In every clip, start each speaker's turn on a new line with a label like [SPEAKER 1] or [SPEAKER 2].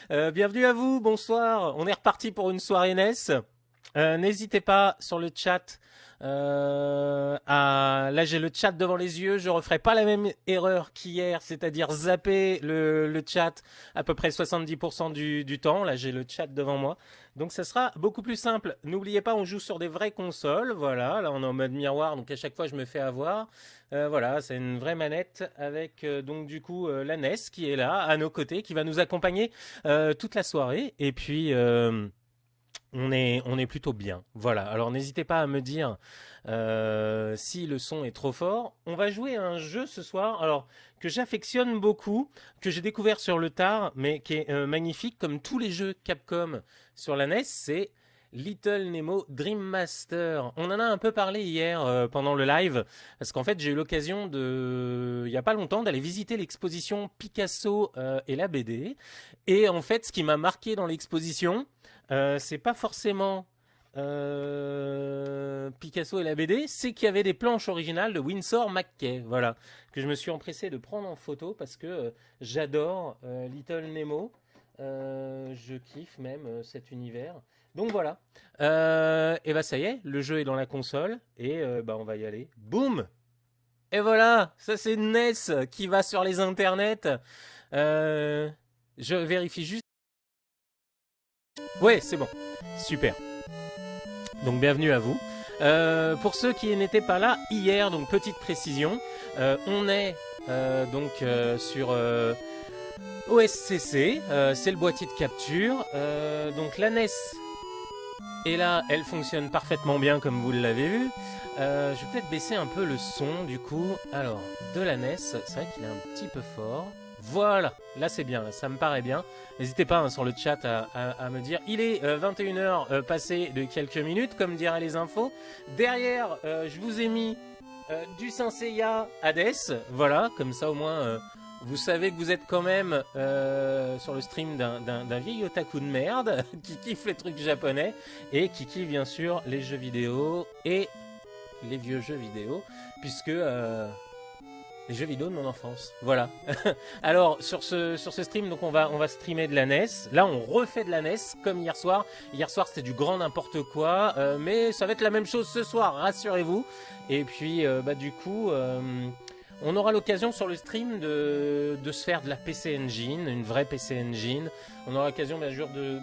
[SPEAKER 1] Bienvenue à vous, bonsoir. On est reparti pour une soirée NES. N'hésitez pas sur le chat. Là, j'ai le chat devant les yeux. Je referai pas la même erreur qu'hier, c'est-à-dire zapper le chat à peu près 70% du temps. Là, j'ai le chat devant moi. Donc, ça sera beaucoup plus simple. N'oubliez pas, on joue sur des vraies consoles. Voilà, là, on est en mode miroir. Donc, à chaque fois, je me fais avoir. Voilà, c'est une vraie manette avec donc du coup la NES qui est là à nos côtés, qui va nous accompagner toute la soirée. Et puis on est plutôt bien. Voilà. Alors n'hésitez pas à me dire si le son est trop fort. On va jouer à un jeu ce soir. Alors que j'affectionne beaucoup, que j'ai découvert sur le tard, mais qui est magnifique comme tous les jeux Capcom sur la NES. C'est Little Nemo Dream Master. On en a un peu parlé hier pendant le live, parce qu'en fait j'ai eu l'occasion il y a pas longtemps, d'aller visiter l'exposition Picasso et la BD. Et en fait, ce qui m'a marqué dans l'exposition, c'est pas forcément Picasso et la BD, c'est qu'il y avait des planches originales de Winsor McCay, voilà, que je me suis empressé de prendre en photo parce que j'adore Little Nemo. Je kiffe même cet univers. Donc voilà. Et bah ça y est, le jeu est dans la console et bah on va y aller. Boum. Et voilà, ça c'est NES qui va sur les internets. Je vérifie juste. Ouais, c'est bon. Super. Donc bienvenue à vous. Pour ceux qui n'étaient pas là hier, donc petite précision, on est sur OSCC, c'est le boîtier de capture. Donc la NES est là, elle fonctionne parfaitement bien comme vous l'avez vu. Je vais peut-être baisser un peu le son du coup. Alors, de la NES, c'est vrai qu'il est un petit peu fort. Voilà, là c'est bien, là, ça me paraît bien. N'hésitez pas hein, sur le chat à me dire. Il est 21h passé de quelques minutes, comme diraient les infos. Derrière, je vous ai mis du Saint Seiya Hades. Voilà, comme ça au moins vous savez que vous êtes quand même sur le stream d'un vieil otaku de merde qui kiffe les trucs japonais et qui kiffe bien sûr les jeux vidéo et les vieux jeux vidéo, puisque les jeux vidéo de mon enfance. Voilà. Alors sur ce stream, donc on va streamer de la NES. Là, on refait de la NES comme hier soir. Hier soir, c'était du grand n'importe quoi, mais ça va être la même chose ce soir, rassurez-vous. Et puis, du coup, on aura l'occasion sur le stream de se faire de la PC Engine, une vraie PC Engine. On aura l'occasion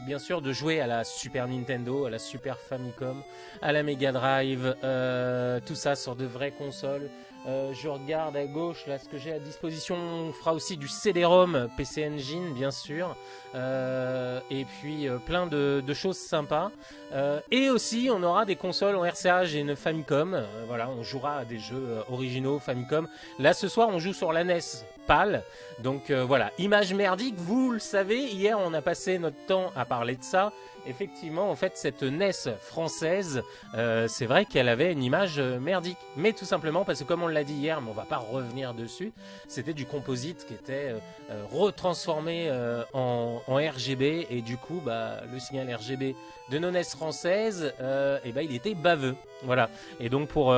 [SPEAKER 1] bien sûr de jouer à la Super Nintendo, à la Super Famicom, à la Mega Drive, tout ça sur de vraies consoles. Je regarde à gauche là ce que j'ai à disposition. On fera aussi du CD-ROM, PC Engine bien sûr, et puis plein de choses sympas. Et aussi on aura des consoles en RCA et une Famicom. Voilà, on jouera à des jeux originaux Famicom. Là ce soir on joue sur la NES PAL. Donc voilà, image merdique, vous le savez, hier on a passé notre temps à parler de ça. Effectivement, en fait, cette NES française, c'est vrai qu'elle avait une image merdique. Mais tout simplement parce que, comme on l'a dit hier, mais on va pas revenir dessus, c'était du composite qui était retransformé en RGB. Et du coup, le signal RGB de nos NES françaises, il était baveux. Voilà. Et donc, pour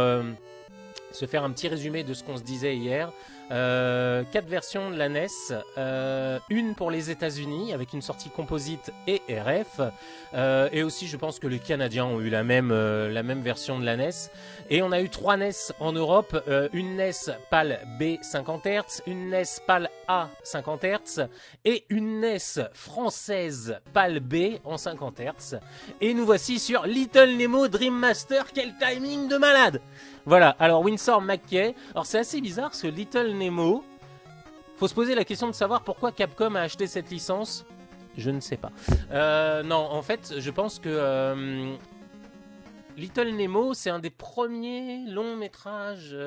[SPEAKER 1] se faire un petit résumé de ce qu'on se disait hier, 4 versions de la NES, une pour les États-Unis avec une sortie composite et RF, et aussi je pense que les Canadiens ont eu la même version de la NES, et on a eu 3 NES en Europe, une NES PAL B 50 Hz, une NES PAL A 50 Hz et une NES française PAL B en 50 Hz, et nous voici sur Little Nemo Dream Master. Quel timing de malade! Voilà, alors Winsor McCay. Alors c'est assez bizarre ce Little Nemo. Faut se poser la question de savoir pourquoi Capcom a acheté cette licence. Je ne sais pas. Non, en fait, je pense que Little Nemo, c'est un des premiers longs métrages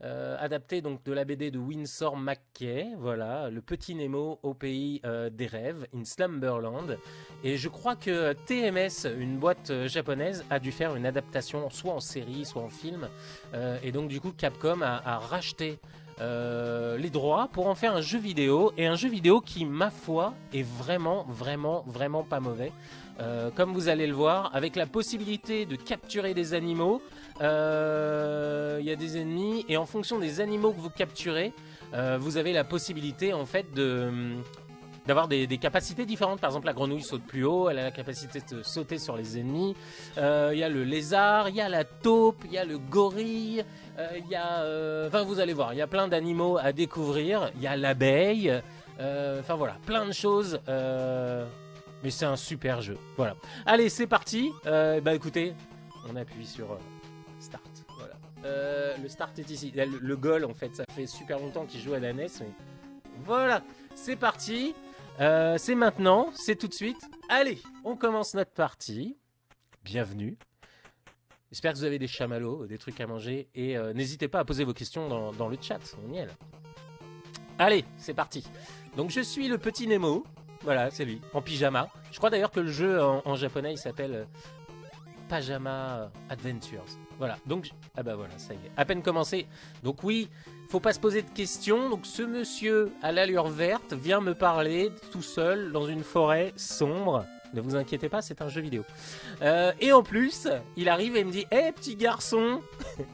[SPEAKER 1] adaptés donc de la BD de Winsor McCay. Voilà, le petit Nemo au pays des rêves, in Slumberland. Et je crois que TMS, une boîte japonaise, a dû faire une adaptation soit en série, soit en film. Et donc du coup, Capcom a racheté les droits pour en faire un jeu vidéo. Et un jeu vidéo qui, ma foi, est vraiment, vraiment, vraiment pas mauvais. Comme vous allez le voir, avec la possibilité de capturer des animaux, il y a des ennemis, et en fonction des animaux que vous capturez, vous avez la possibilité en fait d'avoir des capacités différentes. Par exemple, la grenouille saute plus haut, elle a la capacité de sauter sur les ennemis. Il y a le lézard, il y a la taupe, il y a le gorille, il y a... Enfin, vous allez voir, il y a plein d'animaux à découvrir. Il y a l'abeille. Enfin voilà, plein de choses. Mais c'est un super jeu. Voilà. Allez, c'est parti. Bah écoutez, on appuie sur Start. Voilà. Le Start est ici. Le goal, en fait, ça fait super longtemps qu'il joue à la NES. Mais... Voilà, c'est parti. C'est maintenant, c'est tout de suite. Allez, on commence notre partie. Bienvenue. J'espère que vous avez des chamallows, des trucs à manger. Et n'hésitez pas à poser vos questions dans le chat. On y est là. Allez, c'est parti. Donc je suis le petit Nemo. Voilà, c'est lui, en pyjama. Je crois d'ailleurs que le jeu en japonais, il s'appelle Pajama Adventures. Voilà, donc... Ah bah voilà, ça y est. À peine commencé. Donc oui, faut pas se poser de questions. Donc ce monsieur à l'allure verte vient me parler tout seul dans une forêt sombre. Ne vous inquiétez pas, c'est un jeu vidéo. Et en plus, il arrive et me dit « Hé, petit garçon,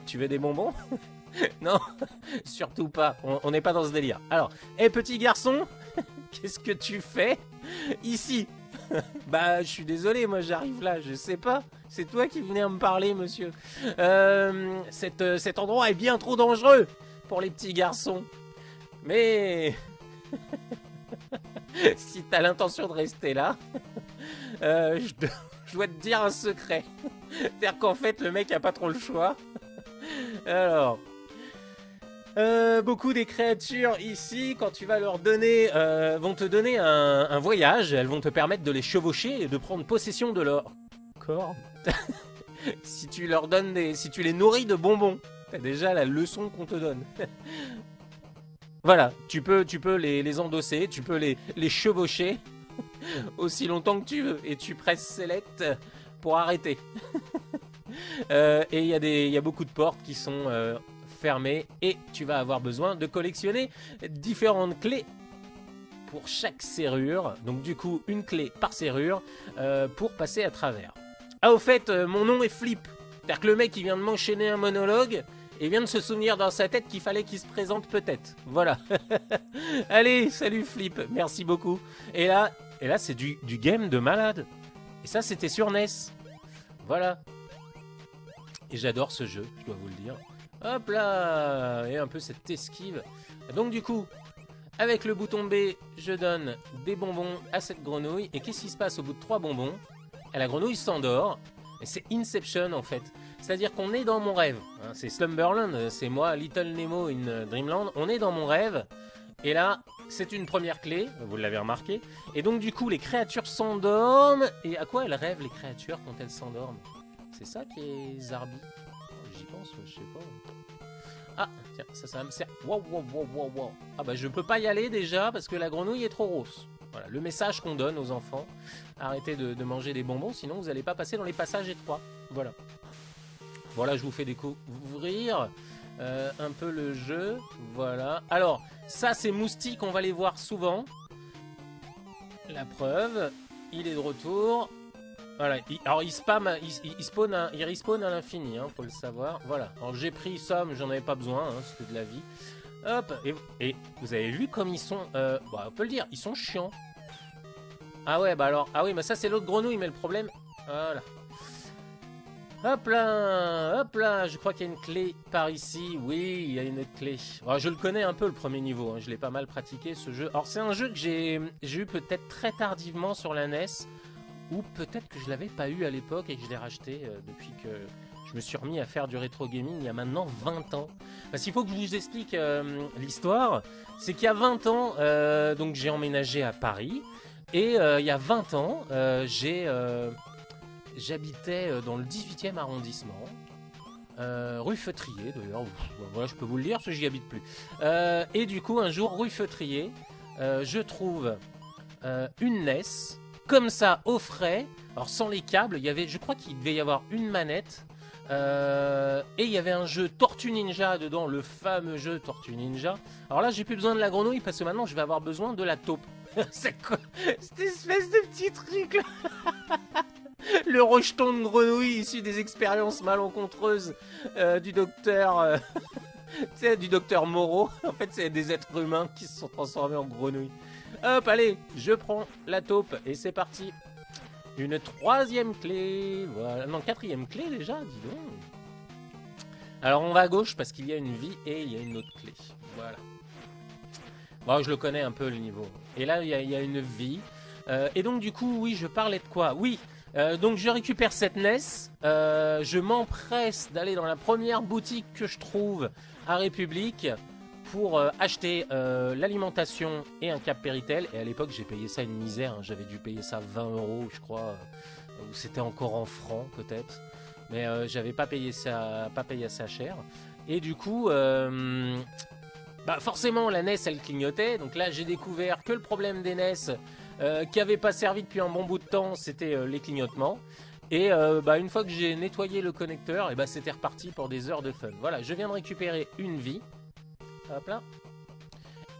[SPEAKER 1] tu veux des bonbons ?» Non, surtout pas. On n'est pas dans ce délire. Alors, hé, petit garçon, qu'est-ce que tu fais ici? Bah, je suis désolé, moi j'arrive là, je sais pas. C'est toi qui venais me parler, monsieur. Cet endroit est bien trop dangereux pour les petits garçons. Mais... si t'as l'intention de rester là, je dois te dire un secret. C'est-à-dire qu'en fait, le mec a pas trop le choix. Alors... beaucoup des créatures ici, quand tu vas leur donner, vont te donner un voyage. Elles vont te permettre de les chevaucher et de prendre possession de leur corps. Si tu leur donnes si tu les nourris de bonbons, t'as déjà la leçon qu'on te donne. Voilà, tu peux les endosser, tu peux les chevaucher aussi longtemps que tu veux. Et tu presses select pour arrêter. Et il y a beaucoup de portes qui sont... fermé et tu vas avoir besoin de collectionner différentes clés pour chaque serrure. Donc du coup, une clé par serrure pour passer à travers. Ah, au fait, mon nom est Flip. C'est-à-dire que le mec, il vient de m'enchaîner un monologue et vient de se souvenir dans sa tête qu'il fallait qu'il se présente peut-être. Voilà. Allez, salut Flip, merci beaucoup. Et là c'est du game de malade. Et ça, c'était sur NES. Voilà. Et j'adore ce jeu, je dois vous le dire. Hop là! Et un peu cette esquive. Donc du coup, avec le bouton B, je donne des bonbons à cette grenouille. Et qu'est-ce qui se passe au bout de 3 bonbons? Et la grenouille s'endort. Et c'est Inception en fait. C'est-à-dire qu'on est dans mon rêve. Hein, c'est Slumberland, c'est moi, Little Nemo in Dreamland. On est dans mon rêve. Et là, c'est une première clé, vous l'avez remarqué. Et donc du coup, les créatures s'endorment. Et à quoi elles rêvent les créatures quand elles s'endorment? C'est ça qui est Zarbi. J'y pense, je sais pas. Ah, tiens, ça me sert. Wow. Ah bah je peux pas y aller déjà parce que la grenouille est trop grosse. Voilà, le message qu'on donne aux enfants. Arrêtez de manger des bonbons, sinon vous n'allez pas passer dans les passages étroits. Voilà. Voilà, je vous fais découvrir un peu le jeu. Voilà. Alors, ça c'est Moustique, on va les voir souvent. La preuve, il est de retour. Voilà, alors il respawn à l'infini, hein, faut le savoir. Voilà, alors j'ai pris ça, mais j'en avais pas besoin, hein, c'était de la vie. Hop, et vous avez vu comme ils sont, bah, on peut le dire, ils sont chiants. Ah ouais, bah alors, ah oui, mais ça c'est l'autre grenouille, mais le problème, voilà. Hop là, je crois qu'il y a une clé par ici, oui, il y a une autre clé. Alors, je le connais un peu le premier niveau, hein, je l'ai pas mal pratiqué ce jeu. Alors c'est un jeu que j'ai eu peut-être très tardivement sur la NES. Ou peut-être que je l'avais pas eu à l'époque et que je l'ai racheté depuis que je me suis remis à faire du rétro gaming il y a maintenant 20 ans. Parce qu'il faut que je vous explique l'histoire. C'est qu'il y a 20 ans, donc j'ai emménagé à Paris. Et il y a 20 ans, j'habitais dans le 18e arrondissement. Rue Feutrier d'ailleurs. Voilà, je peux vous le dire parce que j'y habite plus. Et du coup, un jour, rue Feutrier, je trouve une NES. Comme ça, au frais, alors sans les câbles, il y avait, je crois qu'il devait y avoir une manette, et il y avait un jeu Tortue Ninja dedans, le fameux jeu Tortue Ninja. Alors là, j'ai plus besoin de la grenouille parce que maintenant, je vais avoir besoin de la taupe. C'est quoi cette espèce de petit truc là? Le rejeton de grenouille issu des expériences malencontreuses du docteur... tu sais, du docteur Moreau. En fait, c'est des êtres humains qui se sont transformés en grenouilles. Hop, allez, je prends la taupe et c'est parti. Une 3e clé. Voilà. Non, 4e clé déjà, dis donc. Alors on va à gauche parce qu'il y a une vie et il y a une autre clé. Voilà. Bon, je le connais un peu le niveau. Et là, il y a une vie. Et donc du coup, oui, je parlais de quoi? Oui, donc je récupère cette NES. Je m'empresse d'aller dans la première boutique que je trouve à République pour acheter l'alimentation et un cap Péritel. Et à l'époque, j'ai payé ça une misère. Hein. J'avais dû payer ça 20 €, je crois. Ou c'était encore en francs, peut-être. Mais j'avais pas payé ça cher. Et du coup, bah forcément, la NES, elle clignotait. Donc là, j'ai découvert que le problème des NES, qui n'avait pas servi depuis un bon bout de temps, c'était les clignotements. Et bah, une fois que j'ai nettoyé le connecteur, et bah, c'était reparti pour des heures de fun. Voilà, je viens de récupérer une vie. Hop là.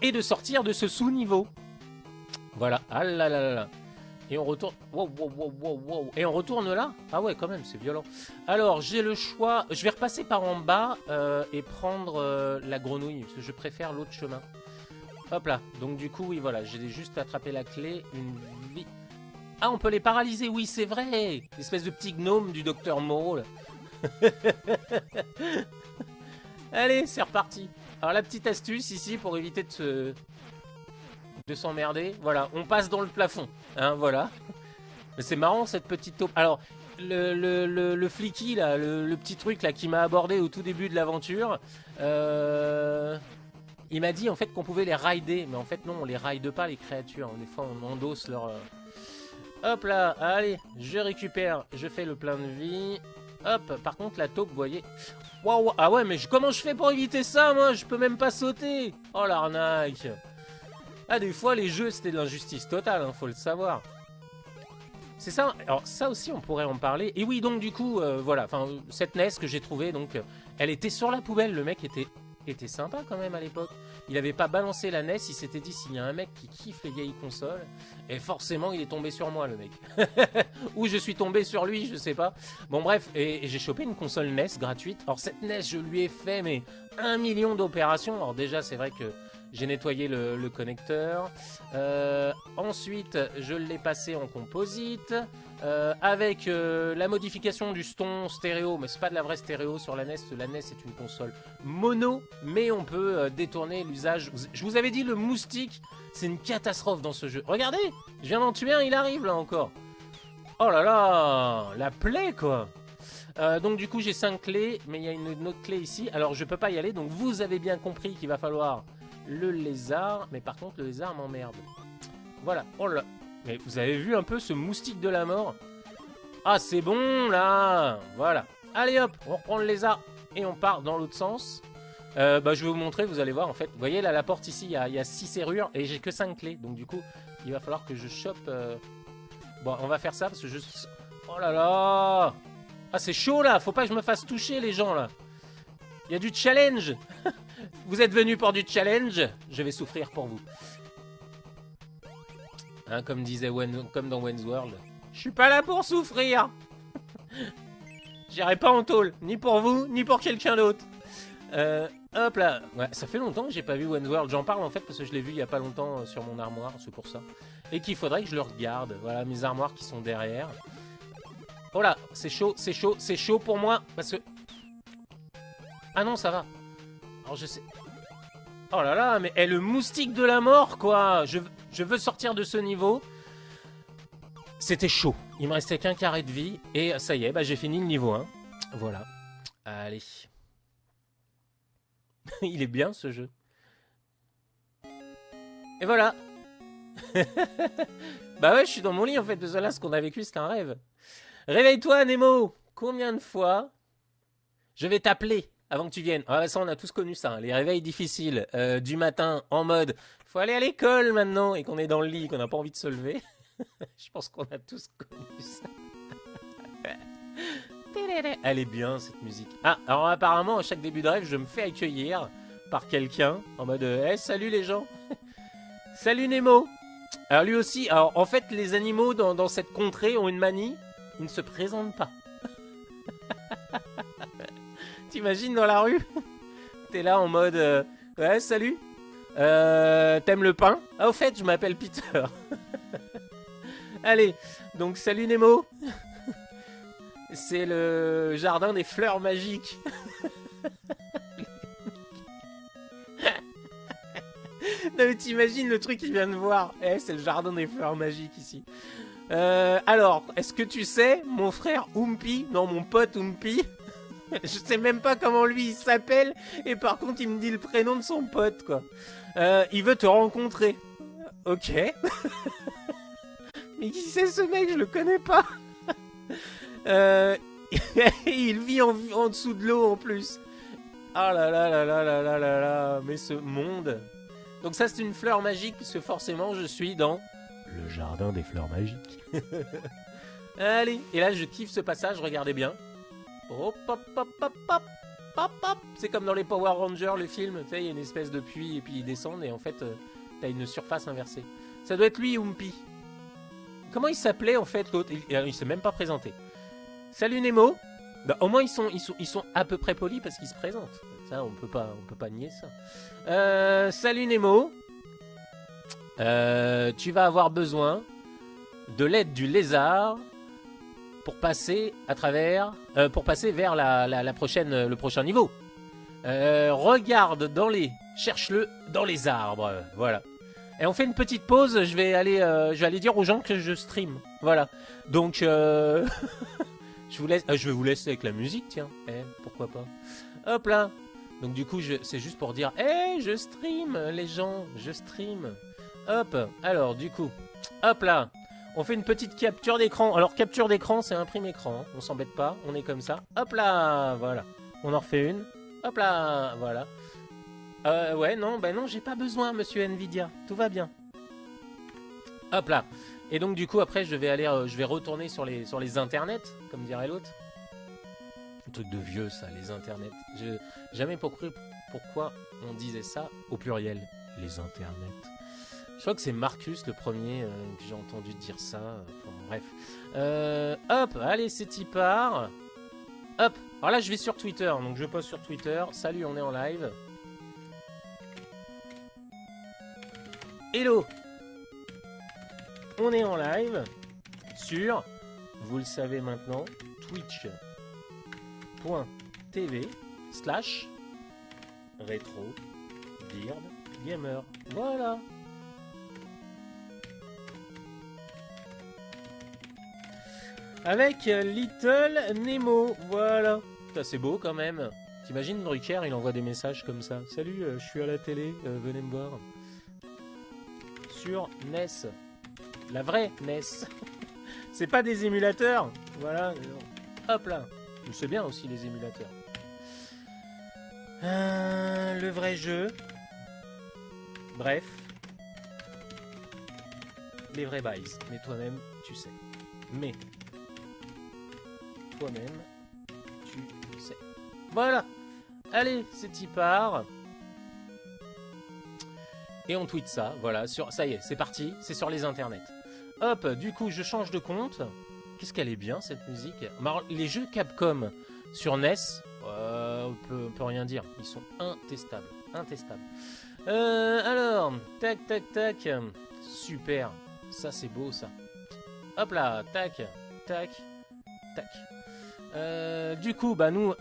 [SPEAKER 1] Et de sortir de ce sous-niveau. Voilà. Ah là là là là. Et on retourne... Wow, wow, wow, wow, wow. Et on retourne là? Ah ouais, quand même, c'est violent. Alors, j'ai le choix... Je vais repasser par en bas et prendre la grenouille, parce que je préfère l'autre chemin. Hop là. Donc du coup, oui, voilà. J'ai juste attrapé la clé. Une vie... Ah, on peut les paralyser. Oui, c'est vrai. L'espèce de petit gnome du docteur Moreau, là. Allez, c'est reparti. Alors, la petite astuce ici, pour éviter de s'emmerder. Voilà, on passe dans le plafond. Hein, voilà. Mais c'est marrant, cette petite taupe. Alors, le flicky, là, le petit truc là, qui m'a abordé au tout début de l'aventure, il m'a dit en fait qu'on pouvait les rider. Mais en fait, non, on les ride pas, les créatures. Des fois, on endosse leur... Hop là, allez, je récupère. Je fais le plein de vie. Hop, par contre, la taupe, vous voyez... Waouh, ah ouais, mais comment je fais pour éviter ça, moi? Je peux même pas sauter. Oh, l'arnaque. Ah, des fois, les jeux, c'était de l'injustice totale, hein, faut le savoir. C'est ça. Alors, ça aussi, on pourrait en parler. Et oui, donc, du coup, voilà. Enfin, cette NES que j'ai trouvée, donc, elle était sur la poubelle. Le mec était sympa, quand même, à l'époque. Il avait pas balancé la NES. Il s'était dit, s'il y a un mec qui kiffe les vieilles consoles... Et forcément, il est tombé sur moi, le mec. Ou je suis tombé sur lui, je sais pas. Bon, bref. Et j'ai chopé une console NES gratuite. Alors, cette NES, je lui ai fait, mais 1 million d'opérations. Alors, déjà, c'est vrai que... J'ai nettoyé le connecteur. Ensuite, je l'ai passé en composite. Avec la modification du son stéréo. Mais c'est pas de la vraie stéréo sur la NES. La NES est une console mono. Mais on peut détourner l'usage. Je vous avais dit, le moustique, c'est une catastrophe dans ce jeu. Regardez, je viens d'en tuer un, il arrive là encore. Oh là là, la plaie quoi. Donc du coup, j'ai 5 clés. Mais il y a une autre clé ici. Alors, je peux pas y aller. Donc, vous avez bien compris qu'il va falloir... le lézard, mais par contre le lézard m'emmerde. Voilà, oh là. Mais vous avez vu un peu ce moustique de la mort? Ah c'est bon là. Voilà, allez hop, on reprend le lézard et on part dans l'autre sens. Bah, je vais vous montrer, vous allez voir en fait. Vous voyez là, la porte ici, il y a 6 serrures et j'ai que 5 clés. Donc du coup, il va falloir que je chope... Bon, on va faire ça parce que je... Oh là là. Ah c'est chaud là, faut pas que je me fasse toucher les gens là. Il y a du challenge. Vous êtes venus pour du challenge, je vais souffrir pour vous. Hein, comme disait comme dans Wayne's World. Je suis pas là pour souffrir. J'irai pas en tôle, ni pour vous, ni pour quelqu'un d'autre. Hop là. Ouais, ça fait longtemps que j'ai pas vu Wayne's World. J'en parle en fait parce que je l'ai vu il y a pas longtemps sur mon armoire, c'est pour ça. Et qu'il faudrait que je le regarde. Voilà, mes armoires qui sont derrière. Oh là, c'est chaud, c'est chaud, c'est chaud pour moi. Parce que... Ah non, ça va. Alors je sais... Oh là là, mais le moustique de la mort, quoi. Je veux sortir de ce niveau. C'était chaud. Il me restait qu'un carré de vie. Et ça y est, bah, j'ai fini le niveau 1. Voilà. Allez. Il est bien, ce jeu. Et voilà. Bah ouais, je suis dans mon lit, en fait. Parce que là, ce qu'on a vécu, c'est un rêve. Réveille-toi, Nemo. Combien de fois je vais t'appeler avant que tu viennes? Ah, ça, on a tous connu ça. Hein. Les réveils difficiles du matin en mode faut aller à l'école maintenant et qu'on est dans le lit, qu'on n'a pas envie de se lever. Je pense qu'on a tous connu ça. Elle est bien cette musique. Ah, alors apparemment, à chaque début de rêve, je me fais accueillir par quelqu'un en mode hey, salut les gens. Salut Nemo. Alors lui aussi, alors en fait, les animaux dans cette contrée ont une manie, ils ne se présentent pas. T'imagines dans la rue? T'es là en mode ouais, salut. T'aimes le pain? Ah, au fait, je m'appelle Peter. Allez, donc salut Nemo. C'est le jardin des fleurs magiques. Non mais t'imagines le truc qu'il vient de voir. Eh, c'est le jardin des fleurs magiques ici. Alors, est-ce que tu sais, mon frère Oompi, non mon pote Oompi, je sais même pas comment lui il s'appelle, et par contre il me dit le prénom de son pote quoi. Il veut te rencontrer. Ok. Mais qui c'est ce mec? Je le connais pas. Il vit en dessous de l'eau en plus. Ah là là là là là là là là. Mais ce monde. Donc ça c'est une fleur magique puisque forcément je suis dans le jardin des fleurs magiques. Allez. Et là je kiffe ce passage, regardez bien. Hop hop hop hop hop hop hop. C'est comme dans les Power Rangers le film. Tu sais il y a une espèce de puits et puis ils descendent et en fait t'as une surface inversée. Ça doit être lui Oompi. Comment il s'appelait en fait l'autre? Il s'est même pas présenté. Salut Nemo. Bah, au moins ils sont à peu près polis parce qu'ils se présentent. Ça on peut pas nier ça. Salut Nemo. Tu vas avoir besoin de l'aide du lézard pour passer à travers, pour passer vers le prochain niveau. Regarde cherche-le dans les arbres. Voilà. Et on fait une petite pause. Je vais aller dire aux gens que je stream. Voilà. Donc je vais vous laisser avec la musique, tiens. Pourquoi pas. Hop là. Donc du coup, c'est juste pour dire, je stream, les gens, je stream. Hop. Alors du coup, hop là. On fait une petite capture d'écran. Alors capture d'écran, c'est imprime écran. Hein. On s'embête pas. On est comme ça. Hop là. Voilà. On en refait une. Hop là. Voilà. Ouais, non, bah non, j'ai pas besoin, monsieur Nvidia. Tout va bien. Hop là. Et donc, du coup, après, je vais retourner sur les internets, comme dirait l'autre. Un truc de vieux, ça, les internets. J'ai jamais compris pourquoi on disait ça au pluriel, les internets. Je crois que c'est Marcus, le premier, que j'ai entendu dire ça. Enfin, bref. Hop, allez, c'est y part. Hop. Alors là, je vais sur Twitter, donc je poste sur Twitter. Salut, on est en live. Hello. On est en live sur, vous le savez maintenant, twitch.tv/RetroBeardGamer. Voilà. Avec Little Nemo. Voilà. Putain, c'est beau quand même. T'imagines Drucker, il envoie des messages comme ça. Salut, je suis à la télé, venez me voir. Sur NES. La vraie NES. C'est pas des émulateurs. Voilà. Hop là. C'est bien aussi les émulateurs. Le vrai jeu. Bref. Les vrais bails. Mais toi-même, tu sais. Mais. Toi-même, tu sais. Voilà. Allez, c'est y part. Et on tweet ça, voilà, ça y est, c'est parti, c'est sur les internets. Hop, du coup, je change de compte. Qu'est-ce qu'elle est bien, cette musique. Alors, les jeux Capcom sur NES, on peut rien dire. Ils sont intestables, intestables. Alors, tac, tac, tac. Super, ça c'est beau, ça. Hop là, tac, tac, tac. Du coup, bah nous...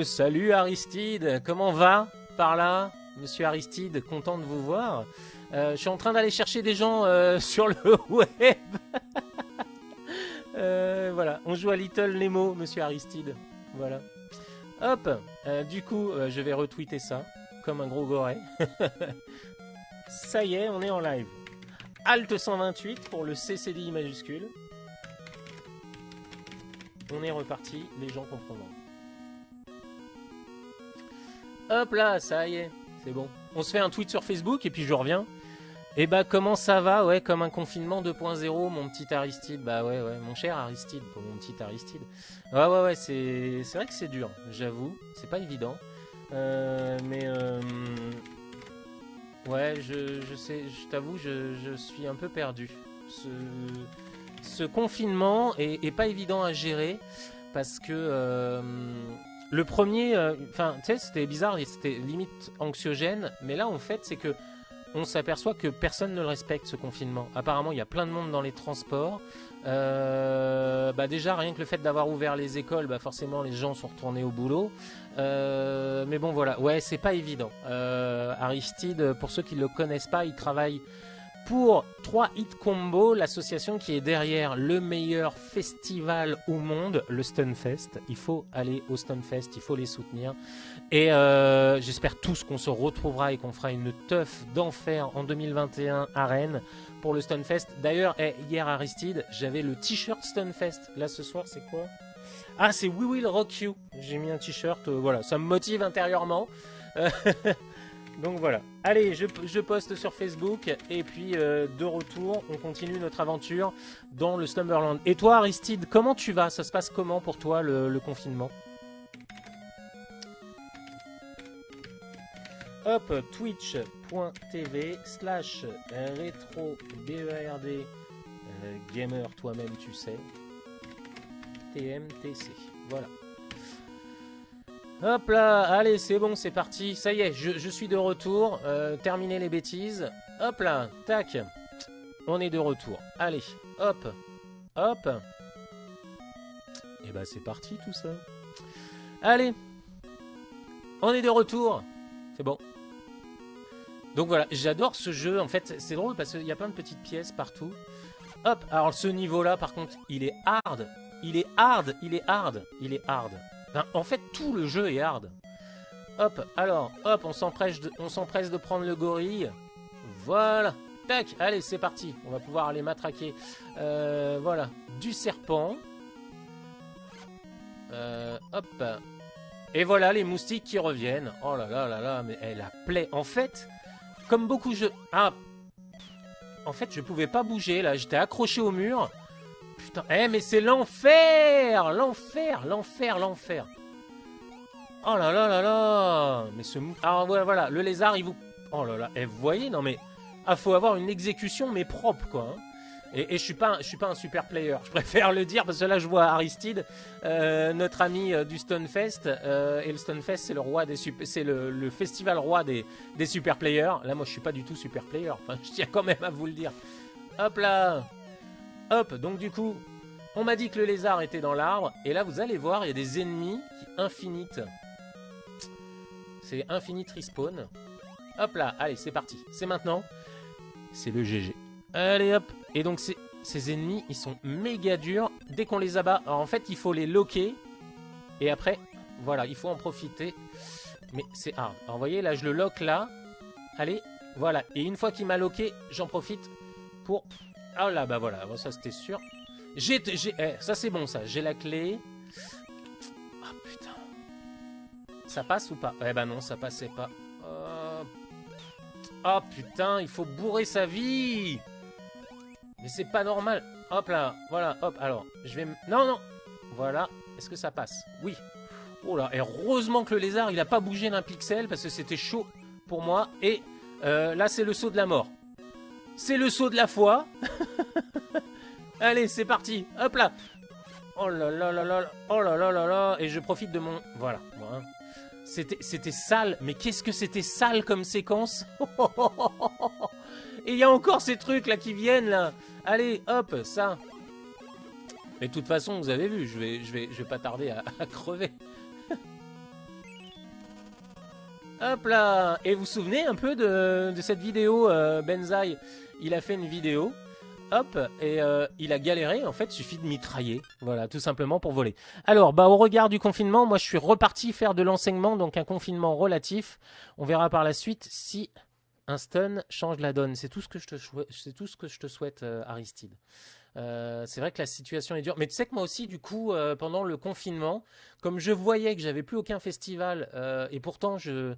[SPEAKER 1] salut Aristide, comment va par là? Monsieur Aristide, content de vous voir. Je suis en train d'aller chercher des gens sur le web. Voilà, on joue à Little Nemo, Monsieur Aristide. Voilà. Hop, du coup, je vais retweeter ça, comme un gros goret. Ça y est, on est en live. Alt 128 pour le CCDI majuscule. On est reparti, les gens comprendront. Hop là, ça y est. C'est bon. On se fait un tweet sur Facebook et puis je reviens. Et bah comment ça va? Ouais, comme un confinement 2.0, mon petit Aristide. Bah ouais, mon cher Aristide, pour mon petit Aristide. Ouais, c'est vrai que c'est dur, j'avoue. C'est pas évident. Ouais, je sais, je t'avoue, je suis un peu perdu. Ce confinement est pas évident à gérer parce que Le premier, enfin, tu sais, c'était bizarre et c'était limite anxiogène. Mais là, en fait, c'est que on s'aperçoit que personne ne le respecte, ce confinement. Apparemment, il y a plein de monde dans les transports. Bah déjà, rien que le fait d'avoir ouvert les écoles, bah forcément, les gens sont retournés au boulot. Mais bon, voilà. Ouais, c'est pas évident. Aristide, pour ceux qui ne le connaissent pas, il travaille pour 3 Hit Combo, l'association qui est derrière le meilleur festival au monde, le Stunfest. Il faut aller au Stunfest, il faut les soutenir. Et j'espère tous qu'on se retrouvera et qu'on fera une teuf d'enfer en 2021 à Rennes pour le Stunfest. D'ailleurs, hier Aristide, j'avais le t-shirt Stunfest. Là ce soir, c'est quoi? Ah, c'est We Will Rock You. J'ai mis un t-shirt, voilà, ça me motive intérieurement. Donc voilà. Allez, je poste sur Facebook et puis de retour, on continue notre aventure dans le Slumberland. Et toi Aristide, comment tu vas? Ça se passe comment pour toi le confinement? Hop, twitch.tv/rétro BERD gamer, toi-même tu sais, TMTC, voilà. Hop là, allez c'est bon, c'est parti, ça y est, je suis de retour, terminez les bêtises, hop là, tac, on est de retour, allez, hop, hop, et bah c'est parti tout ça, allez, on est de retour, c'est bon. Donc voilà, j'adore ce jeu, en fait c'est drôle parce qu'il y a plein de petites pièces partout. Hop, alors ce niveau-là par contre, il est hard. Il est hard, il est hard, il est hard. Enfin, en fait, tout le jeu est hard. Hop, alors, hop, on s'empresse de prendre le gorille. Voilà, tac, allez, c'est parti. On va pouvoir aller matraquer, voilà, du serpent. Hop. Et voilà, les moustiques qui reviennent. Oh là là là là, mais elle a plaie. En fait... Comme beaucoup de jeux... Ah, en fait, je pouvais pas bouger, là. J'étais accroché au mur. Putain, mais c'est l'enfer. L'enfer, l'enfer, l'enfer. Oh là là là là. Mais ce... Ah, ouais, voilà, le lézard, il vous... Oh là là, vous voyez, non mais... Ah, faut avoir une exécution, mais propre, quoi. Hein. Et je suis pas un super player. Je préfère le dire, parce que là, je vois Aristide, notre ami du Stunfest. Et le Stunfest, c'est le roi des c'est le festival roi des super players. Là, moi, je suis pas du tout super player. Enfin, je tiens quand même à vous le dire. Hop là. Hop, donc du coup, on m'a dit que le lézard était dans l'arbre. Et là, vous allez voir, il y a des ennemis qui infinite. C'est infinite respawn. Hop là, allez, c'est parti. C'est maintenant. C'est le GG. Allez hop. Et donc ces ennemis, ils sont méga durs dès qu'on les abat. Alors en fait, il faut les loquer. Et après, voilà, il faut en profiter. Mais c'est hard. Alors vous voyez, là, je le lock là. Allez, voilà. Et une fois qu'il m'a loqué, j'en profite pour... Oh là, bah voilà, bon, ça c'était sûr. Ça c'est bon ça, j'ai la clé. Ah putain. Ça passe ou pas? Eh bah non, ça passait pas. Oh putain, il faut bourrer sa vie. Mais c'est pas normal. Hop là, voilà, hop, alors, je vais... Non, non. Voilà, est-ce que ça passe? Oui. Oh là, et heureusement que le lézard, il a pas bougé d'un pixel, parce que c'était chaud pour moi. Et là, c'est le saut de la mort. C'est le saut de la foi. Allez, c'est parti. Hop là. Oh là là là là. Oh là là là là. Et je profite de mon... Voilà. Voilà. C'était sale. Mais qu'est-ce que c'était sale comme séquence. Et il y a encore ces trucs là qui viennent là. Allez, hop, ça. Mais de toute façon, vous avez vu, je vais pas tarder à crever. Hop là. Et vous vous souvenez un peu de cette vidéo, Benzaï, il a fait une vidéo. Hop, et il a galéré, en fait, il suffit de mitrailler, voilà, tout simplement pour voler. Alors, bah, au regard du confinement, moi, je suis reparti faire de l'enseignement, donc un confinement relatif. On verra par la suite si un stun change la donne. C'est tout ce que je te souhaite, Aristide. C'est vrai que la situation est dure, mais tu sais que moi aussi, du coup, pendant le confinement, comme je voyais que j'avais plus aucun festival, et pourtant, j'ai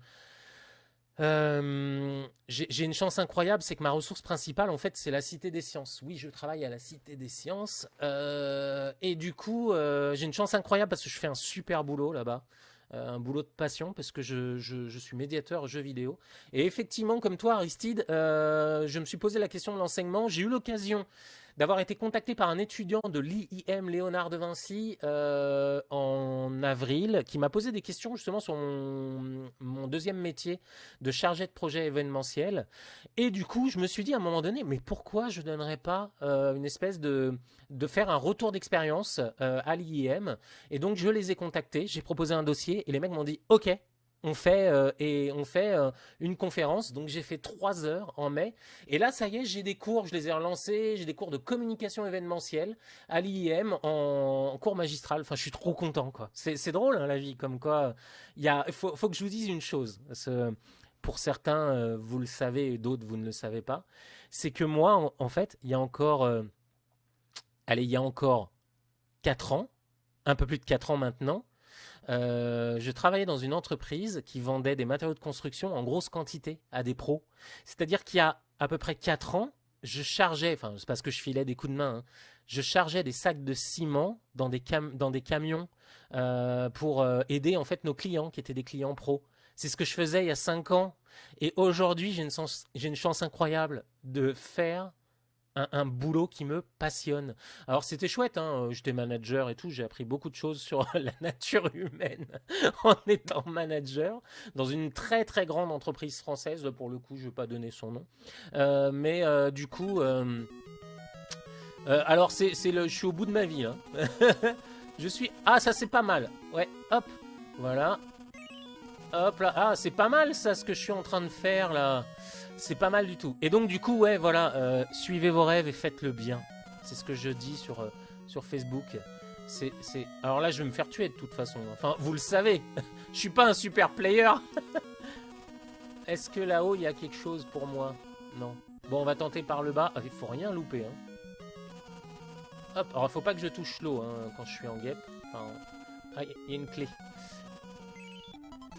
[SPEAKER 1] une chance incroyable, c'est que ma ressource principale, en fait, c'est la Cité des Sciences. Oui, je travaille à la Cité des Sciences. Et du coup, j'ai une chance incroyable parce que je fais un super boulot là-bas. Un boulot de passion parce que je suis médiateur jeux vidéo. Et effectivement, comme toi, Aristide, je me suis posé la question de l'enseignement. J'ai eu l'occasion d'avoir été contacté par un étudiant de l'IIM Léonard de Vinci en avril, qui m'a posé des questions justement sur mon deuxième métier de chargé de projet événementiel. Et du coup, je me suis dit à un moment donné, mais pourquoi je ne donnerais pas une espèce de faire un retour d'expérience à l'IIM. Et donc, je les ai contactés, j'ai proposé un dossier et les mecs m'ont dit, OK, on fait une conférence. Donc j'ai fait 3 heures en mai. Et là, ça y est, j'ai des cours, je les ai relancés. J'ai des cours de communication événementielle à l'IIM en cours magistral. Enfin, je suis trop content, quoi. C'est drôle, hein, la vie. Comme quoi, faut que je vous dise une chose. Pour certains, vous le savez, et d'autres, vous ne le savez pas. C'est que moi, en fait, il y a encore, il y a encore 4 ans, un peu plus de 4 ans maintenant, je travaillais dans une entreprise qui vendait des matériaux de construction en grosse quantité à des pros. C'est-à-dire qu'il y a à peu près 4 ans, je chargeais, enfin c'est parce que je filais des coups de main, hein, je chargeais des sacs de ciment dans des camions pour aider en fait nos clients qui étaient des clients pros. C'est ce que je faisais il y a 5 ans. Et aujourd'hui, j'ai une chance incroyable de faire un boulot qui me passionne. Alors c'était chouette, hein, j'étais manager et tout, j'ai appris beaucoup de choses sur la nature humaine en étant manager dans une très très grande entreprise française, pour le coup je ne vais pas donner son nom. Mais du coup, alors je suis au bout de ma vie. Hein. Je suis... Ah ça c'est pas mal, ouais, hop, voilà. Hop là, ah c'est pas mal ça ce que je suis en train de faire là. C'est pas mal du tout. Et donc du coup, ouais, voilà, suivez vos rêves et faites-le bien. C'est ce que je dis sur Facebook. Alors là, je vais me faire tuer de toute façon. Enfin, vous le savez, je suis pas un super player. Est-ce que là-haut, il y a quelque chose pour moi? Non. Bon, on va tenter par le bas. Ah, il faut rien louper. Hein. Hop, alors il faut pas que je touche l'eau hein, quand je suis en guêpe. Enfin, ah, il y a une clé.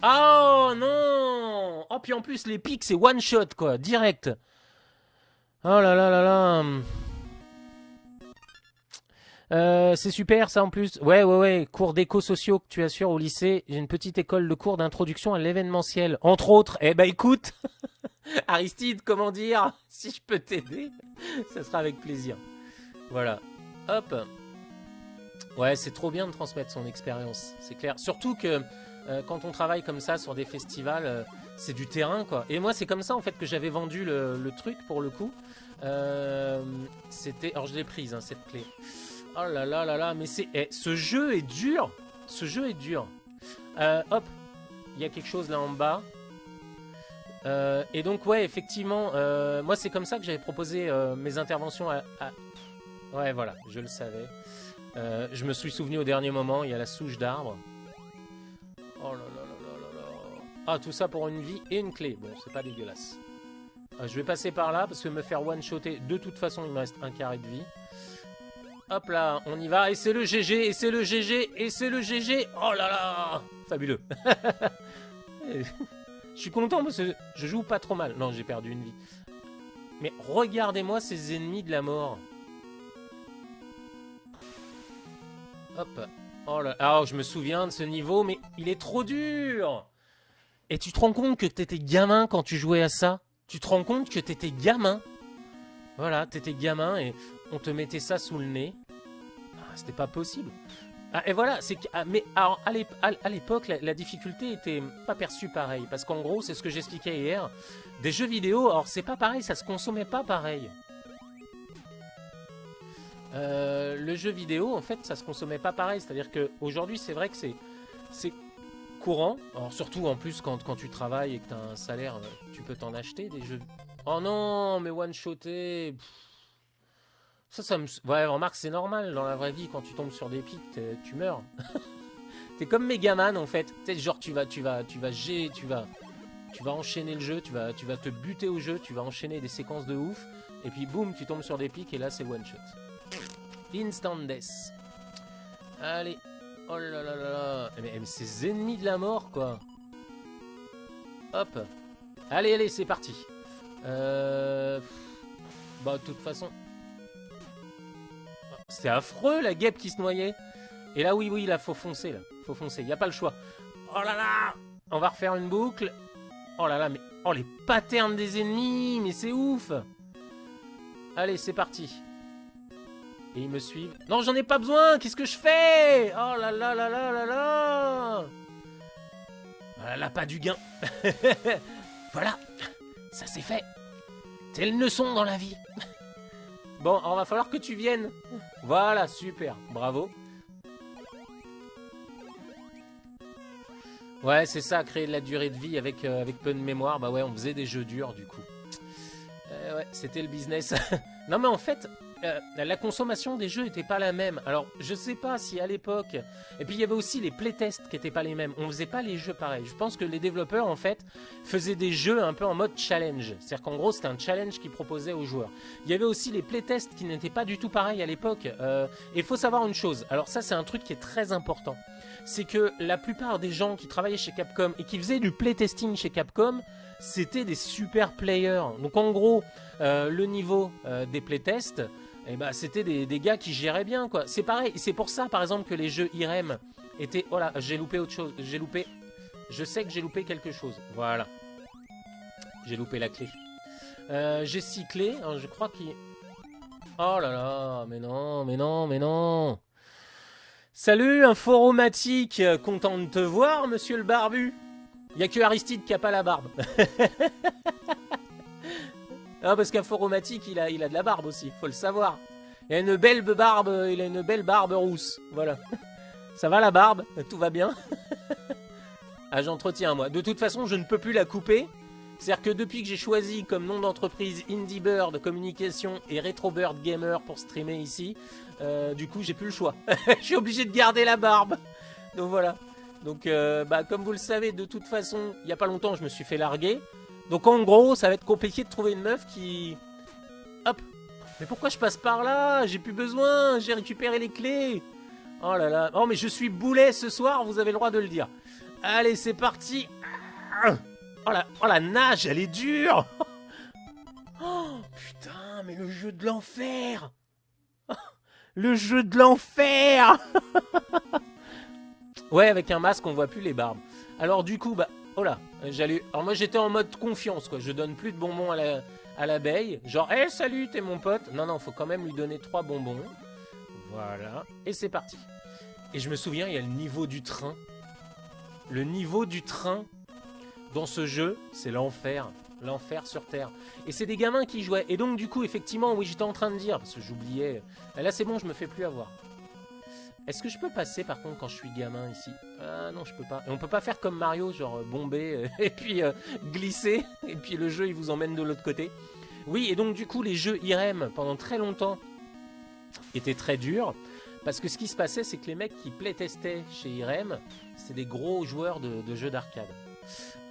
[SPEAKER 1] Oh non! Oh, puis en plus, les pics, c'est one shot, quoi, direct. Oh là là là là. C'est super, ça, en plus. Ouais. Cours d'éco-sociaux que tu assures au lycée. J'ai une petite école de cours d'introduction à l'événementiel. Entre autres. Eh ben, écoute, Aristide, comment dire? Si je peux t'aider, ça sera avec plaisir. Voilà. Hop. Ouais, c'est trop bien de transmettre son expérience, c'est clair. Surtout que quand on travaille comme ça sur des festivals, c'est du terrain, quoi. Et moi, c'est comme ça, en fait, que j'avais vendu le truc, pour le coup. C'était... Alors, je l'ai prise, hein, cette clé. Oh là là là là, mais c'est... ce jeu est dur. Ce jeu est dur. Hop, il y a quelque chose là en bas. Et donc, ouais, effectivement, moi, c'est comme ça que j'avais proposé mes interventions à... Ouais, voilà, je le savais. Je me suis souvenu au dernier moment, il y a la souche d'arbre. Oh là là là là là. Ah, tout ça pour une vie et une clé. Bon, c'est pas dégueulasse. Je vais passer par là parce que me faire one-shotter, de toute façon, il me reste un carré de vie. Hop là, on y va. Et c'est le GG, et c'est le GG, et c'est le GG. Oh là là, fabuleux. Je suis content parce que je joue pas trop mal. Non, j'ai perdu une vie. Mais regardez-moi ces ennemis de la mort. Hop. Oh là, alors je me souviens de ce niveau, mais il est trop dur. Et tu te rends compte que t'étais gamin quand tu jouais à ça? Tu te rends compte que t'étais gamin? Voilà, t'étais gamin et on te mettait ça sous le nez. Ah, c'était pas possible. Ah, et voilà, c'est que, mais alors, à l'époque, la difficulté était pas perçue pareil. Parce qu'en gros, c'est ce que j'expliquais hier. Des jeux vidéo, alors c'est pas pareil, ça se consommait pas pareil. Le jeu vidéo, en fait, ça se consommait pas pareil. C'est-à-dire qu'aujourd'hui, c'est vrai que c'est courant. Alors, surtout en plus, quand tu travailles et que tu as un salaire, tu peux t'en acheter des jeux. Oh non, mais one-shoté. Ça me. Ouais, remarque, c'est normal dans la vraie vie, quand tu tombes sur des pics, tu meurs. T'es comme Megaman en fait. Tu sais, genre, tu vas enchaîner le jeu, tu vas te buter au jeu, tu vas enchaîner des séquences de ouf. Et puis boum, tu tombes sur des pics et là, c'est one-shot. Instant death. Allez. Oh là là là là. Mais ces ennemis de la mort, quoi. Hop. Allez, c'est parti. Bah, de toute façon... C'est affreux, la guêpe qui se noyait. Et là, oui, là, faut foncer, là. Faut foncer, y a pas le choix. Oh là là. On va refaire une boucle. Oh là là, mais... Oh, les patterns des ennemis. Mais c'est ouf. Allez, c'est parti. Et ils me suivent. Non, j'en ai pas besoin. Qu'est-ce que je fais? Oh là là là là là là. Voilà, pas du gain. Voilà. Ça c'est fait. C'est une leçon dans la vie. Bon, alors va falloir que tu viennes. Voilà, super. Bravo. Ouais, c'est ça, créer de la durée de vie avec peu de mémoire. Bah ouais, on faisait des jeux durs du coup. Ouais, c'était le business. Non mais en fait, la consommation des jeux n'était pas la même. Alors, je sais pas si à l'époque... Et puis il y avait aussi les playtests qui n'étaient pas les mêmes. On faisait pas les jeux pareils. Je pense que les développeurs, en fait, faisaient des jeux un peu en mode challenge. C'est-à-dire qu'en gros, c'était un challenge qu'ils proposaient aux joueurs. Il y avait aussi les playtests qui n'étaient pas du tout pareils à l'époque. Et il faut savoir une chose. Alors ça, c'est un truc qui est très important. C'est que la plupart des gens qui travaillaient chez Capcom et qui faisaient du playtesting chez Capcom, c'était des super players. Donc en gros, le niveau des playtests, eh ben, c'était des gars qui géraient bien, quoi. C'est pareil, c'est pour ça par exemple que les jeux IREM étaient... Oh là, j'ai loupé autre chose, j'ai loupé... Je sais que j'ai loupé quelque chose, voilà. J'ai loupé la clé. J'ai 6 clés, hein, je crois qu'il... Oh là là, mais non, mais non, mais non. Salut, Inforomatique, content de te voir, monsieur le barbu. Il n'y a que Aristide qui a pas la barbe. Ah, parce qu'Inforomatique, il a de la barbe aussi, faut le savoir. Il a une belle barbe rousse, voilà. Ça va la barbe? Tout va bien? Ah, j'entretiens moi. De toute façon, je ne peux plus la couper. C'est-à-dire que depuis que j'ai choisi comme nom d'entreprise Indie Bird Communication et Retro Bird Gamer pour streamer ici, du coup, j'ai plus le choix. Je suis obligé de garder la barbe. Donc voilà. Donc, bah, comme vous le savez, de toute façon, il n'y a pas longtemps, je me suis fait larguer. Donc en gros, ça va être compliqué de trouver une meuf qui... Hop. Mais pourquoi je passe par là? J'ai plus besoin, j'ai récupéré les clés. Oh là là. Oh mais je suis boulet ce soir, vous avez le droit de le dire. Allez, c'est parti. Oh la nage, elle est dure. Oh putain, mais le jeu de l'enfer. Le jeu de l'enfer. Ouais, avec un masque, on voit plus les barbes. Alors du coup, bah... Oh là, alors moi j'étais en mode confiance, quoi. Je donne plus de bonbons à l'abeille. Genre, hey, salut, t'es mon pote. Non, non, faut quand même lui donner 3 bonbons. Voilà. Et c'est parti. Et je me souviens, il y a le niveau du train. Le niveau du train dans ce jeu, c'est l'enfer. L'enfer sur Terre. Et c'est des gamins qui jouaient. Et donc du coup, effectivement, oui, j'étais en train de dire, parce que j'oubliais. Là, c'est bon, je me fais plus avoir. Est-ce que je peux passer par contre quand je suis gamin ici? Ah non, je peux pas. Et on peut pas faire comme Mario, genre bomber et puis glisser et puis le jeu il vous emmène de l'autre côté. Oui, et donc du coup les jeux IREM pendant très longtemps étaient très durs parce que ce qui se passait c'est que les mecs qui playtestaient chez IREM, c'était des gros joueurs de jeux d'arcade.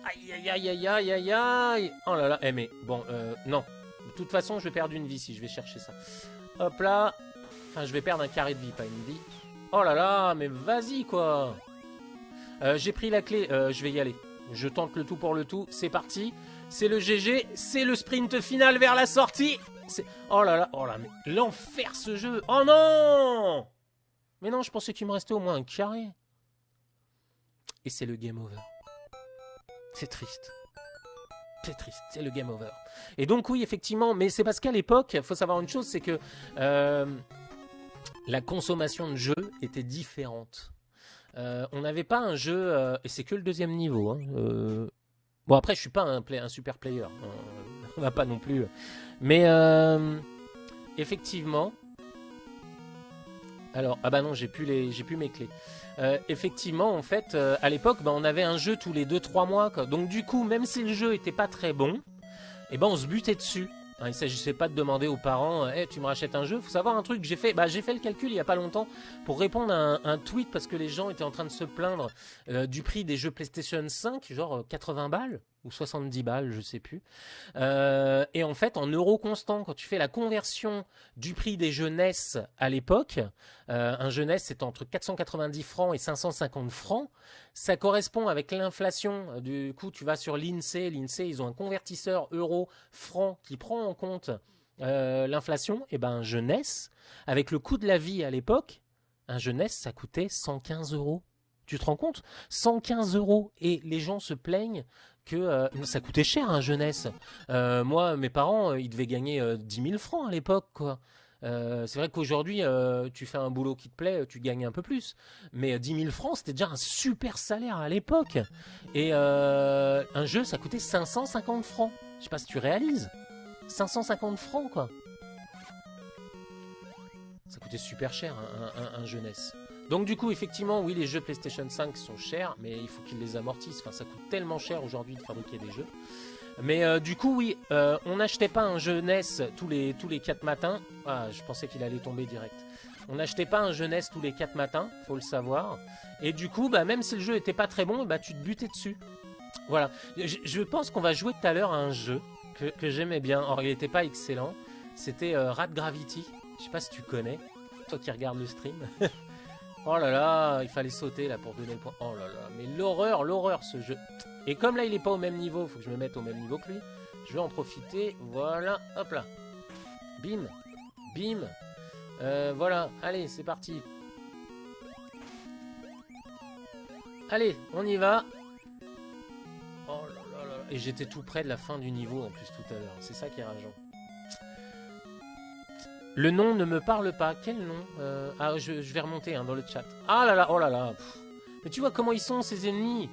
[SPEAKER 1] Aïe aïe aïe aïe aïe aïe aïe. Oh là là, mais bon, non. De toute façon je vais perdre une vie si je vais chercher ça. Hop là. Enfin je vais perdre un carré de vie, pas une vie. Oh là là, mais vas-y quoi. J'ai pris la clé, je vais y aller. Je tente le tout pour le tout, c'est parti. C'est le GG, c'est le sprint final vers la sortie. Oh là, mais l'enfer ce jeu. Oh non. Mais non, je pensais qu'il me restait au moins un carré. Et c'est le game over. C'est triste. C'est triste, c'est le game over. Et donc oui, effectivement, mais c'est parce qu'à l'époque, il faut savoir une chose, c'est que... la consommation de jeux était différente. On n'avait pas un jeu... et c'est que le 2e niveau. Hein, bon, après, je suis pas un super player. On va pas non plus... Mais, effectivement... Alors, ah bah non, j'ai plus mes clés. Effectivement, en fait, à l'époque, bah, on avait un jeu tous les 2-3 mois. Quoi. Donc, du coup, même si le jeu était pas très bon, eh ben, on se butait dessus. Il ne s'agissait pas de demander aux parents hey, tu me rachètes un jeu. Il faut savoir un truc, j'ai fait le calcul il n'y a pas longtemps pour répondre à un tweet parce que les gens étaient en train de se plaindre du prix des jeux PlayStation 5, genre 80 balles ou 70 balles, je sais plus. Et en fait, en euros constants, quand tu fais la conversion du prix des jeux NES à l'époque, un jeu NES c'est entre 490 francs et 550 francs. Ça correspond avec l'inflation. Du coup, tu vas sur l'INSEE. L'INSEE, ils ont un convertisseur euro-franc qui prend en compte l'inflation. Et ben, un jeu NES, avec le coût de la vie à l'époque, un jeu NES, ça coûtait 115 euros. Tu te rends compte? 115 euros. Et les gens se plaignent que ça coûtait cher un jeu NES. Moi, mes parents, ils devaient gagner 10 000 francs à l'époque, quoi. C'est vrai qu'aujourd'hui, tu fais un boulot qui te plaît, tu gagnes un peu plus. Mais 10 000 francs, c'était déjà un super salaire à l'époque. Et un jeu, ça coûtait 550 francs. Je sais pas si tu réalises. 550 francs, quoi. Ça coûtait super cher, un jeu NES. Donc du coup, effectivement, oui, les jeux PlayStation 5 sont chers, mais il faut qu'ils les amortissent. Enfin, ça coûte tellement cher aujourd'hui de fabriquer des jeux. Mais du coup, oui, on n'achetait pas un jeu NES tous les 4 matins. Ah, je pensais qu'il allait tomber direct. On n'achetait pas un jeu NES tous les 4 matins, faut le savoir. Et du coup, bah, même si le jeu était pas très bon, bah, tu te butais dessus. Voilà. Je pense qu'on va jouer tout à l'heure à un jeu que j'aimais bien. Or, il n'était pas excellent. C'était Rad Gravity. Je sais pas si tu connais, toi qui regardes le stream. Oh là là, il fallait sauter là pour donner le point. Oh là là, mais l'horreur ce jeu. Et comme là il est pas au même niveau, faut que je me mette au même niveau que lui. Je vais en profiter, voilà, hop là. Bim, bim. Voilà, allez, c'est parti. Allez, on y va. Oh là là là. Et j'étais tout près de la fin du niveau en plus tout à l'heure. C'est ça qui est rageant. Le nom ne me parle pas. Quel nom Ah, je vais remonter dans le chat. Ah là là, oh là là. Pff. Mais tu vois comment ils sont, ces ennemis.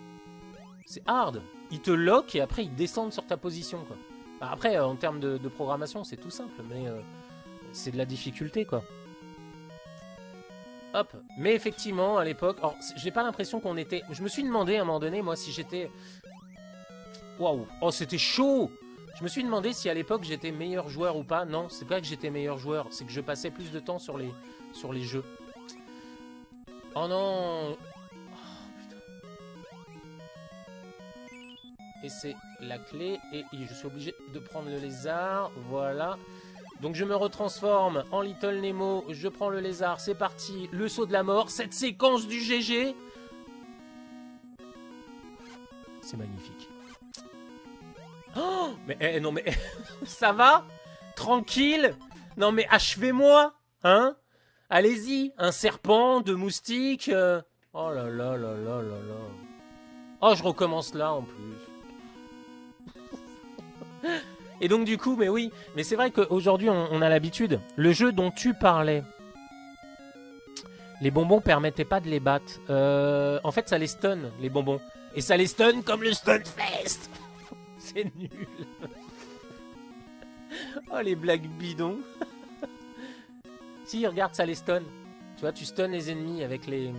[SPEAKER 1] C'est hard. Ils te lockent et après ils descendent sur ta position, quoi. Bah, après, en termes de programmation, c'est tout simple, mais c'est de la difficulté, quoi. Hop. Mais effectivement, à l'époque... Alors, j'ai pas l'impression qu'on était... Je me suis demandé à un moment donné, moi, si j'étais... Waouh. Oh, c'était chaud. Je me suis demandé si à l'époque j'étais meilleur joueur ou pas. Non, c'est pas que j'étais meilleur joueur, c'est que je passais plus de temps sur les jeux. Oh non. Oh, et c'est la clé. Et je suis obligé de prendre le lézard. Voilà. Donc je me retransforme en Little Nemo. Je prends le lézard. C'est parti. Le saut de la mort. Cette séquence du GG. C'est magnifique. Oh, mais non mais ça va? Tranquille? Non mais achevez-moi, hein? Allez-y, un serpent, deux moustiques. Oh là là là là là là. Oh, je recommence là en plus. Et donc du coup, mais oui, mais c'est vrai qu'aujourd'hui on a l'habitude. Le jeu dont tu parlais, les bonbons permettaient pas de les battre. En fait, ça les stun, les bonbons. Et ça les stun comme le Stunfest. C'est nul. Oh, les blagues bidons. Si, regarde, ça les stun. Tu vois, tu stun les ennemis avec les...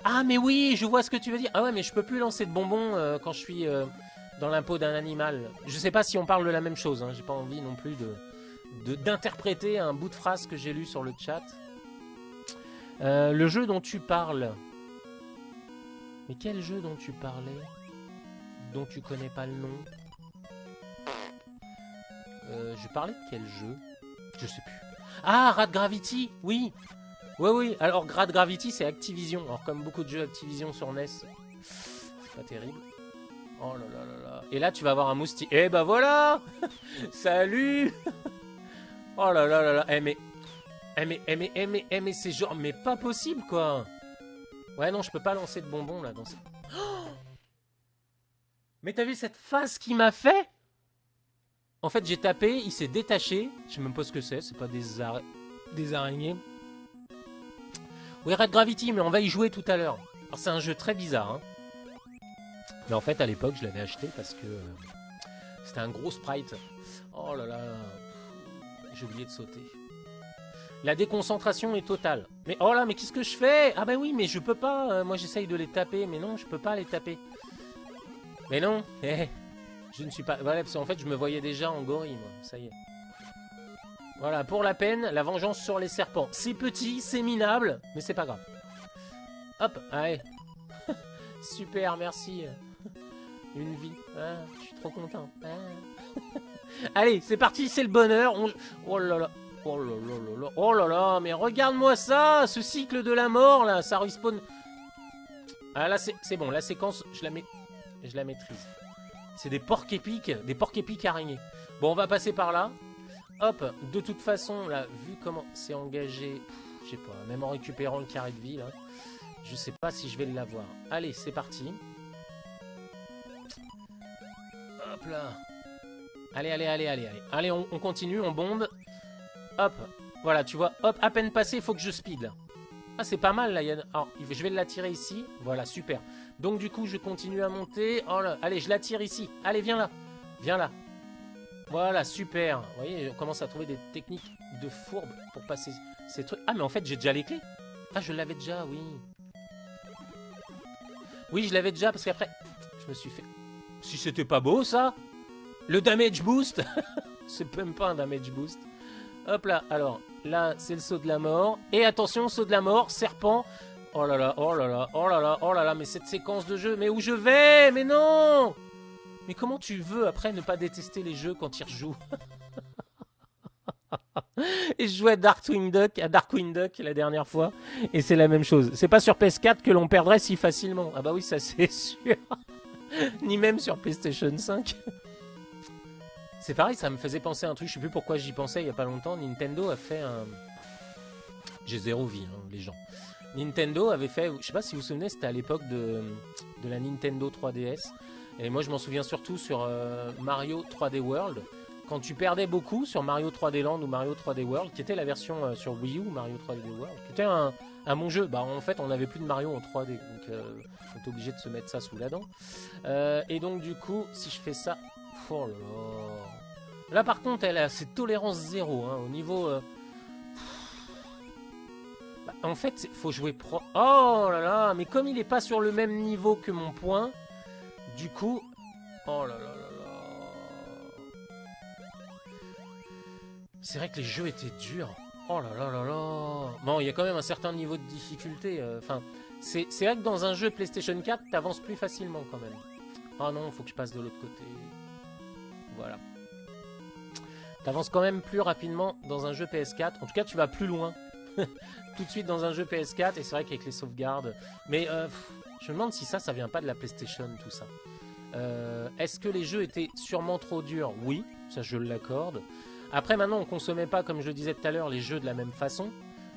[SPEAKER 1] Ah, mais oui, je vois ce que tu veux dire. Ah ouais, mais je peux plus lancer de bonbons quand je suis dans la peau d'un animal. Je sais pas si on parle de la même chose. Hein. J'ai pas envie non plus d'interpréter un bout de phrase que j'ai lu sur le chat. Le jeu dont tu parles. Mais quel jeu dont tu parlais? Dont tu connais pas le nom? Je parlais de quel jeu? Je sais plus. Ah, Rad Gravity, oui. Oui, oui. Alors, Rad Gravity, c'est Activision. Alors, comme beaucoup de jeux Activision sur NES, c'est pas terrible. Oh là là là là. Et là, tu vas avoir un moustique. Eh ben voilà. Salut. Oh là là là là. Mais c'est genre... Mais pas possible, quoi. Ouais, non, je peux pas lancer de bonbons, là. Oh, mais t'as vu cette face qu'il m'a fait? En fait, j'ai tapé, il s'est détaché. Je sais même pas ce que c'est pas des araignées. Oui, Rad Gravity, mais on va y jouer tout à l'heure. Alors, c'est un jeu très bizarre, hein. Mais en fait, à l'époque, je l'avais acheté parce que c'était un gros sprite. Oh là là. J'ai oublié de sauter. La déconcentration est totale. Mais oh là, mais qu'est-ce que je fais? Ah bah oui, mais je peux pas. Moi, j'essaye de les taper, mais non, je peux pas les taper. Mais non. Je ne suis pas... Voilà, parce qu'en fait, je me voyais déjà en gorille, moi. Ça y est. Voilà, pour la peine, la vengeance sur les serpents. C'est petit, c'est minable, mais c'est pas grave. Hop, allez. Super, merci. Une vie. Ah, je suis trop content. Ah. Allez, c'est parti, c'est le bonheur. Oh là là. Oh là là là là. Oh là là, mais regarde-moi ça. Ce cycle de la mort, là, ça respawn. Ah là, c'est bon. La séquence, je la maîtrise. C'est des porcs épiques araignées. Bon, on va passer par là. Hop, de toute façon, là, vu comment c'est engagé, je sais pas, même en récupérant le carré de vie, là, je sais pas si je vais l'avoir. Allez, c'est parti. Hop là. Allez. Allez, on continue, on bombe. Hop, Voilà, tu vois, hop, à peine passé, il faut que je speed. Là. Ah, c'est pas mal, là. Alors, je vais l'attirer ici. Voilà, super. Donc, du coup, je continue à monter. Oh là, allez, je l'attire ici. Allez, viens là. Viens là. Voilà, super. Vous voyez, on commence à trouver des techniques de fourbe pour passer ces trucs. Ah, mais en fait, j'ai déjà les clés. Ah, je l'avais déjà, oui. Oui, je l'avais déjà, parce qu'après, je me suis fait... Si c'était pas beau, ça. Le damage boost. C'est même pas un damage boost. Hop là, alors, là, c'est le saut de la mort. Et attention, saut de la mort, serpent. Oh là là, oh là là, oh là là, oh là là, mais cette séquence de jeu, mais où je vais? Mais non! Mais comment tu veux, après, ne pas détester les jeux quand ils rejouent? Et je jouais à Darkwing Duck la dernière fois, et c'est la même chose. C'est pas sur PS4 que l'on perdrait si facilement. Ah bah oui, ça c'est sûr. Ni même sur PlayStation 5. C'est pareil, ça me faisait penser à un truc, je sais plus pourquoi j'y pensais il y a pas longtemps. Nintendo a fait un... J'ai zéro vie, hein, les gens. Nintendo avait fait, je sais pas si vous vous souvenez, c'était à l'époque de la Nintendo 3DS. Et moi je m'en souviens surtout sur Mario 3D World. Quand tu perdais beaucoup sur Mario 3D Land ou Mario 3D World, qui était la version sur Wii U, Mario 3D World, qui était un bon jeu. Bah, en fait, on n'avait plus de Mario en 3D, donc on était obligé de se mettre ça sous la dent. Et donc, du coup, si je fais ça... Oh là là... Là, par contre, elle a ses tolérances zéro, hein, au niveau... Bah, en fait, il faut jouer pro... Oh là là, mais comme il n'est pas sur le même niveau que mon point, du coup... Oh là là là là... C'est vrai que les jeux étaient durs. Oh là là là là... Bon, il y a quand même un certain niveau de difficulté. Enfin, c'est vrai que dans un jeu PlayStation 4, t'avances plus facilement quand même. Oh non, faut que je passe de l'autre côté. Voilà. T'avances quand même plus rapidement dans un jeu PS4. En tout cas, tu vas plus loin. Tout de suite dans un jeu PS4. Et c'est vrai qu'avec les sauvegardes... Mais je me demande si ça vient pas de la PlayStation, tout ça. Est-ce que les jeux étaient sûrement trop durs? Oui, ça je l'accorde. Après, maintenant, on consommait pas, comme je le disais tout à l'heure, les jeux de la même façon.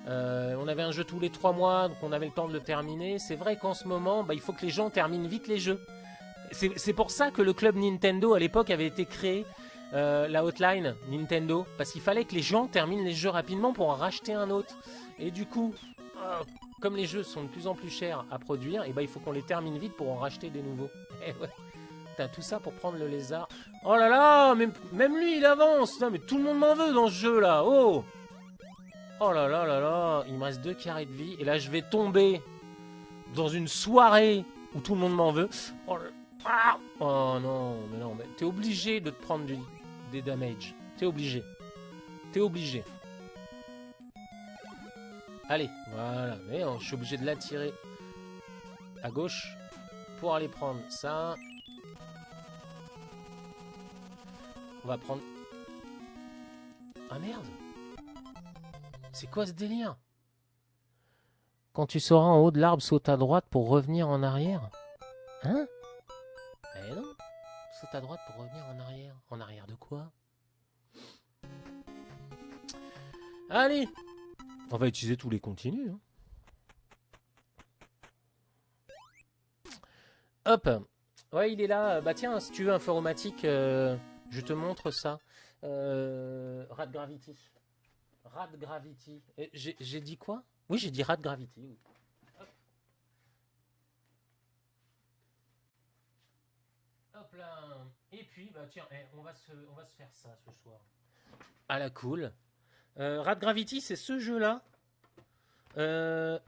[SPEAKER 1] On avait un jeu tous les 3 mois, donc on avait le temps de le terminer. C'est vrai qu'en ce moment, bah, il faut que les gens terminent vite les jeux. C'est pour ça que le club Nintendo, à l'époque, avait été créé, la hotline Nintendo, parce qu'il fallait que les gens terminent les jeux rapidement pour en racheter un autre. Et du coup, comme les jeux sont de plus en plus chers à produire, et bah, il faut qu'on les termine vite pour en racheter des nouveaux. Et ouais. T'as tout ça pour prendre le lézard. Oh là là, même lui il avance. Non, mais tout le monde m'en veut dans ce jeu là. Oh. Oh là là là là. Il me reste 2 carrés de vie. Et là je vais tomber dans une soirée où tout le monde m'en veut. Oh, oh non, mais non. T'es obligé de te prendre des damage. T'es obligé. T'es obligé. Allez, voilà. Mais je suis obligé de l'attirer à gauche pour aller prendre ça. On va prendre... Ah merde! C'est quoi ce délire? Quand tu seras en haut de l'arbre, saute à droite pour revenir en arrière? Hein? Eh non! Saute à droite pour revenir en arrière. En arrière de quoi? Allez! On va utiliser tous les continus. Hein. Hop! Ouais, il est là. Bah tiens, si tu veux informatique... je te montre ça. Rad Gravity. Rad Gravity. J'ai dit quoi? Oui, j'ai dit Rad Gravity. Oui. Hop là. Et puis, bah tiens, on va se faire ça ce soir. À la cool. Rad Gravity, c'est ce jeu-là.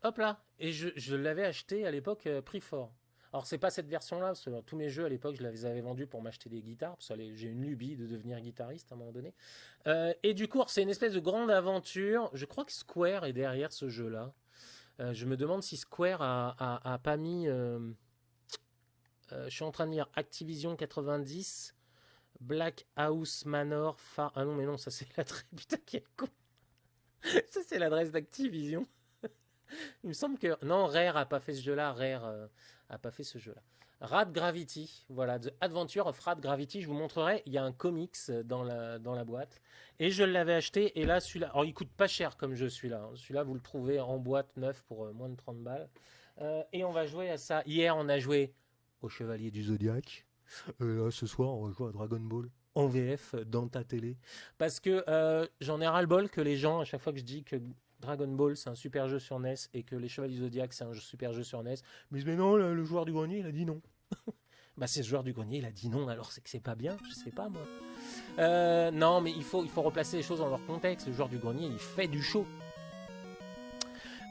[SPEAKER 1] Hop là. Et je l'avais acheté à l'époque prix fort. Alors, c'est pas cette version-là, parce que tous mes jeux à l'époque, je les avais vendus pour m'acheter des guitares, parce que j'ai une lubie de devenir guitariste à un moment donné. Et du coup, c'est une espèce de grande aventure. Je crois que Square est derrière ce jeu-là. Je me demande si Square a pas mis... je suis en train de lire Activision 90, Black House Manor, Ah non, mais non, ça c'est l'adresse... Putain, quel con. Ça c'est l'adresse d'Activision. Il me semble que... Non, Rare a pas fait ce jeu-là. Rare a pas fait ce jeu-là. Rad Gravity. Voilà, The Adventure of Rad Gravity. Je vous montrerai. Il y a un comics dans la boîte. Et je l'avais acheté. Et là, celui-là... Alors, il coûte pas cher comme jeu, celui-là. Celui-là, vous le trouvez en boîte neuf pour moins de 30 balles. Et on va jouer à ça. Hier, on a joué au Chevalier du Zodiaque. Et là, ce soir, on va jouer à Dragon Ball. en VF dans ta télé. Parce que j'en ai ras-le-bol que les gens, à chaque fois que je dis que Dragon Ball c'est un super jeu sur NES et que les Chevaliers du Zodiac c'est un super jeu sur NES, me disent mais non, le joueur du grenier il a dit non. Bah c'est ce joueur du grenier il a dit non, alors c'est que c'est pas bien, je sais pas moi. Non mais il faut replacer les choses dans leur contexte. Le joueur du grenier il fait du show.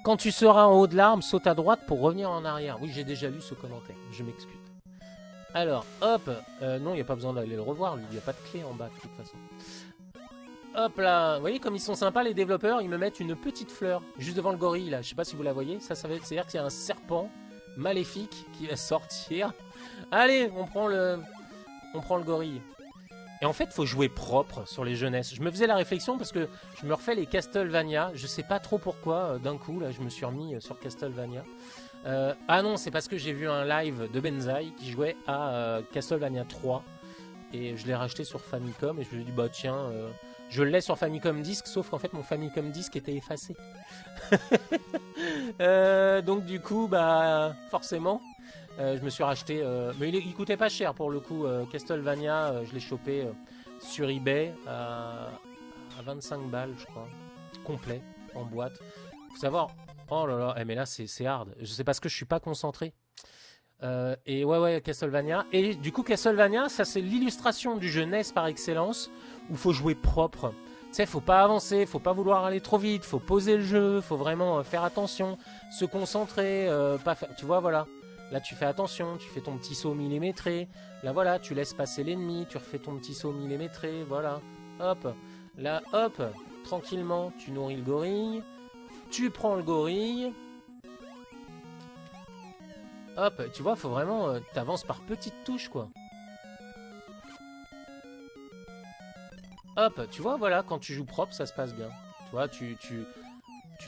[SPEAKER 1] Quand tu seras en haut de l'arbre, saute à droite pour revenir en arrière. Oui, j'ai déjà lu ce commentaire, je m'excuse. Alors, hop, non, il n'y a pas besoin d'aller le revoir, lui, il n'y a pas de clé en bas, de toute façon. Hop là, vous voyez comme ils sont sympas les développeurs, ils me mettent une petite fleur, juste devant le gorille, là, je sais pas si vous la voyez, ça veut dire qu'il y a un serpent maléfique qui va sortir. Allez, on prend le gorille. Et en fait, il faut jouer propre sur les jeunesses. Je me faisais la réflexion parce que je me refais les Castlevania. Je sais pas trop pourquoi, d'un coup, là, je me suis remis sur Castlevania. Ah non, c'est parce que j'ai vu un live de Benzaï qui jouait à Castlevania 3. Et je l'ai racheté sur Famicom. Et je me suis dit, bah tiens, je l'ai sur Famicom Disc, sauf qu'en fait, mon Famicom Disc était effacé. Donc du coup, bah forcément... je me suis racheté, mais il coûtait pas cher pour le coup. Castlevania, je l'ai chopé sur eBay à 25 balles, je crois, complet en boîte. Faut savoir, oh là là, mais là c'est hard. Je sais parce que je suis pas concentré. Et ouais, Castlevania. Et du coup, Castlevania, ça c'est l'illustration du jeu NES par excellence, où faut jouer propre. Tu sais, faut pas avancer, faut pas vouloir aller trop vite, faut poser le jeu, faut vraiment faire attention, se concentrer, pas faire. Tu vois, voilà. Là, tu fais attention, tu fais ton petit saut millimétré. Là, voilà, tu laisses passer l'ennemi, tu refais ton petit saut millimétré. Voilà, hop. Là, hop, tranquillement, tu nourris le gorille. Tu prends le gorille. Hop, tu vois, faut vraiment... t'avances par petites touches, quoi. Hop, tu vois, voilà, quand tu joues propre, ça se passe bien. Tu vois, tu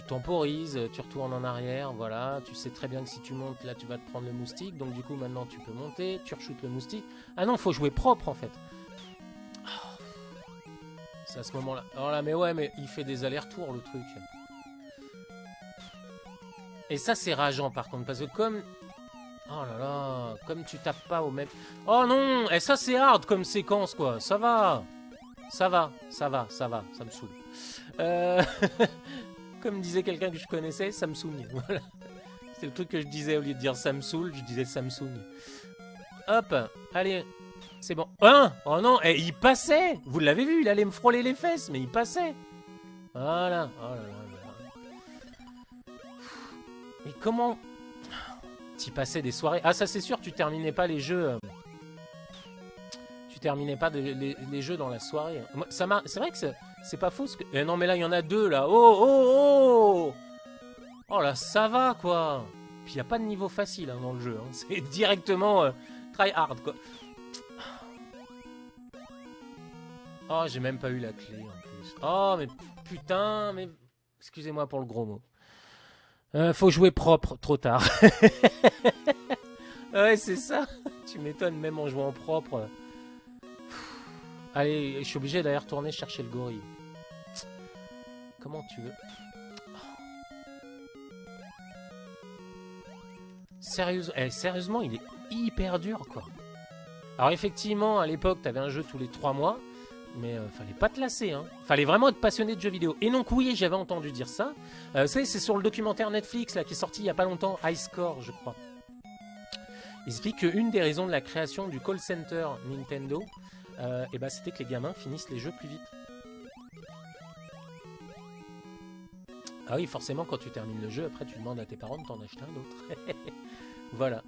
[SPEAKER 1] temporises, tu retournes en arrière, voilà, tu sais très bien que si tu montes, là tu vas te prendre le moustique, donc du coup maintenant tu peux monter, tu reshootes le moustique. Ah non, faut jouer propre en fait. Oh, c'est à ce moment-là. Alors là, mais ouais, mais il fait des allers-retours le truc. Et ça c'est rageant par contre, parce que comme... Oh là là, comme tu tapes pas au même... Oh non, et ça c'est hard comme séquence quoi, ça va. Ça me saoule. Comme disait quelqu'un que je connaissais, Samsung. Voilà. C'est le truc que je disais au lieu de dire Samsung, je disais Samsung. Hop, allez, c'est bon. Oh non, et il passait. Vous l'avez vu, il allait me frôler les fesses, mais il passait. Voilà. Oh là là. Mais comment tu passais des soirées? Ah ça c'est sûr, tu terminais pas les jeux. Tu terminais pas les jeux dans la soirée. C'est vrai que c'est pas faux. Non mais là il y en a deux là. Oh là ça va quoi. Puis il y a pas de niveau facile hein, dans le jeu. Hein. C'est directement try hard quoi. Oh j'ai même pas eu la clé en plus. Oh mais putain mais excusez-moi pour le gros mot. Faut jouer propre trop tard. Ouais c'est ça. Tu m'étonnes même en jouant propre. Allez, je suis obligé d'aller retourner chercher le gorille. Comment tu veux? Sérieusement, il est hyper dur, quoi. Alors effectivement, à l'époque, t'avais un jeu tous les 3 mois, mais fallait pas te lasser, hein. Fallait vraiment être passionné de jeux vidéo. Et donc oui, j'avais entendu dire ça. C'est sur le documentaire Netflix, là, qui est sorti il y a pas longtemps, High Score, je crois. Il explique qu'une des raisons de la création du call center Nintendo, et bah, c'était que les gamins finissent les jeux plus vite. Ah oui, forcément, quand tu termines le jeu, après tu demandes à tes parents de t'en acheter un autre. Voilà.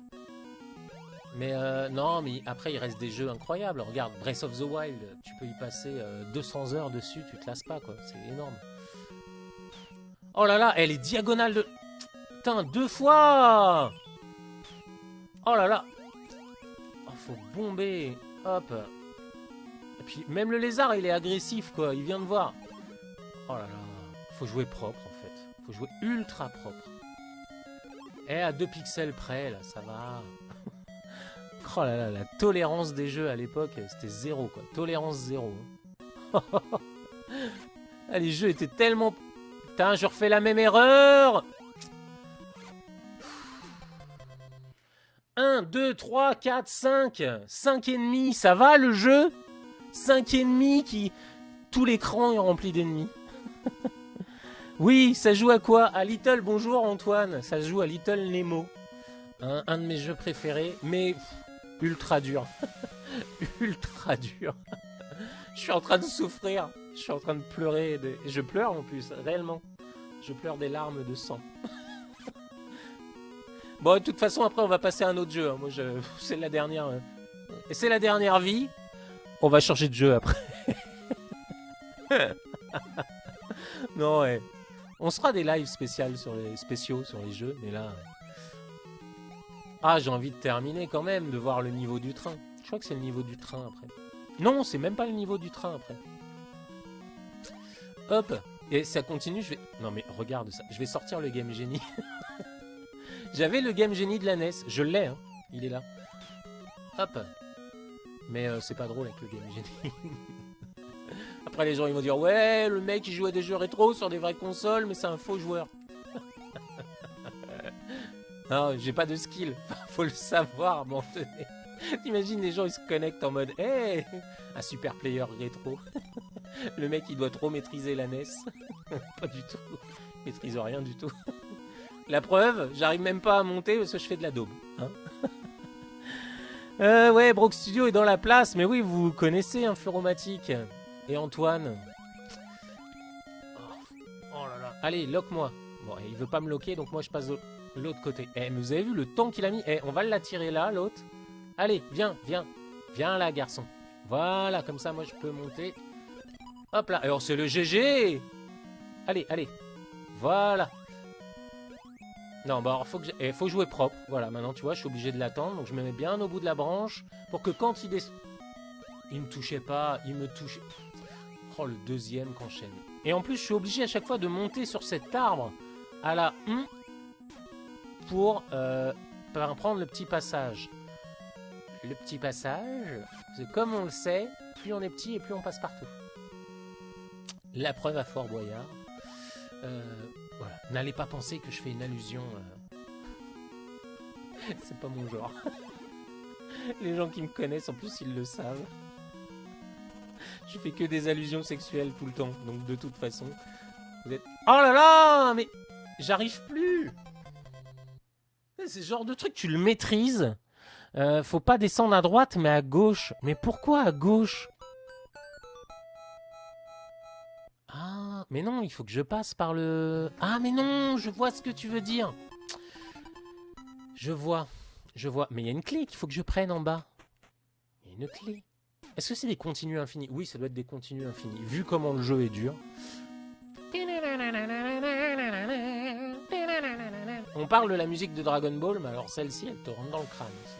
[SPEAKER 1] Mais non, mais après il reste des jeux incroyables. Regarde, Breath of the Wild, tu peux y passer 200 heures dessus, tu te lasses pas, quoi. C'est énorme. Oh là là, elle est diagonale de... Putain, 2 fois. Oh là là. Oh, faut bomber. Hop. Et puis même le lézard, il est agressif, quoi. Il vient de voir. Oh là là. Faut jouer propre, en fait. Faut jouer ultra propre. Et à 2 pixels près, là, ça va. Oh là là, la tolérance des jeux à l'époque, c'était 0, quoi. Tolérance 0. Ah, les jeux étaient tellement... Putain, je refais la même erreur. 1, 2, 3, 4, 5. 5 et demi, ça va le jeu? 5 ennemis qui... Tout l'écran est rempli d'ennemis. Oui, ça joue à quoi? À Little, bonjour Antoine. Ça joue à Little Nemo. Un de mes jeux préférés, mais ultra dur. Ultra dur. Je suis en train de souffrir. Je suis en train de pleurer. Je pleure en plus, réellement. Je pleure des larmes de sang. Bon, de toute façon, après, on va passer à un autre jeu. Moi, c'est la dernière... Et c'est la dernière vie. On va changer de jeu après. Non, ouais. On se fera des lives spéciaux sur les jeux, mais là... Ah, j'ai envie de terminer quand même, de voir le niveau du train. Je crois que c'est le niveau du train après. Non, c'est même pas le niveau du train après. Hop. Et ça continue, je vais... Non mais regarde ça. Je vais sortir le Game Genie. J'avais le Game Genie de la NES. Je l'ai, hein. Il est là. Hop. Mais c'est pas drôle avec le Game Genie. Après les gens ils vont dire ouais, le mec il joue à des jeux rétro sur des vraies consoles, mais c'est un faux joueur. Non, j'ai pas de skill. Faut le savoir à un moment donné. T'imagines les gens ils se connectent en mode hey, un super player rétro. Le mec il doit trop maîtriser la NES. Pas du tout. Il maîtrise rien du tout. La preuve, j'arrive même pas à monter parce que je fais de la daube. Hein. Ouais, Brock Studio est dans la place, mais oui, vous connaissez un Furomatic. Et Antoine. Oh là là. Allez, lock-moi. Bon, il veut pas me locker, donc moi je passe de l'autre côté. Eh, mais vous avez vu le temps qu'il a mis? Eh, on va l'attirer là, l'autre. Allez, viens, viens. Viens là, garçon. Voilà, comme ça, moi je peux monter. Hop là. Alors, c'est le GG. Allez, allez. Voilà. Non, bah alors faut jouer propre. Voilà, maintenant tu vois, je suis obligé de l'attendre. Donc je me mets bien au bout de la branche pour que quand il descend... Il me touchait pas, il me touchait... Oh, le deuxième qu'enchaîne. Et en plus, je suis obligé à chaque fois de monter sur cet arbre à la pour prendre le petit passage. Le petit passage, c'est comme on le sait, plus on est petit et plus on passe partout. La preuve à Fort Boyard. Voilà. N'allez pas penser que je fais une allusion. C'est pas mon genre. Les gens qui me connaissent, en plus, ils le savent. Je fais que des allusions sexuelles tout le temps. Donc, de toute façon, vous êtes... Oh là là, mais j'arrive plus. C'est ce genre de truc, tu le maîtrises. Faut pas descendre à droite, mais à gauche. Mais pourquoi à gauche? Ah, mais non, il faut que je passe par le... Ah, mais non, je vois ce que tu veux dire. Je vois. Mais il y a une clé qu'il faut que je prenne en bas. Il y a une clé. Est-ce que c'est des continus infinis? Oui, ça doit être des continus infinis. Vu comment le jeu est dur. On parle de la musique de Dragon Ball, mais alors celle-ci, elle te rentre dans le crâne aussi.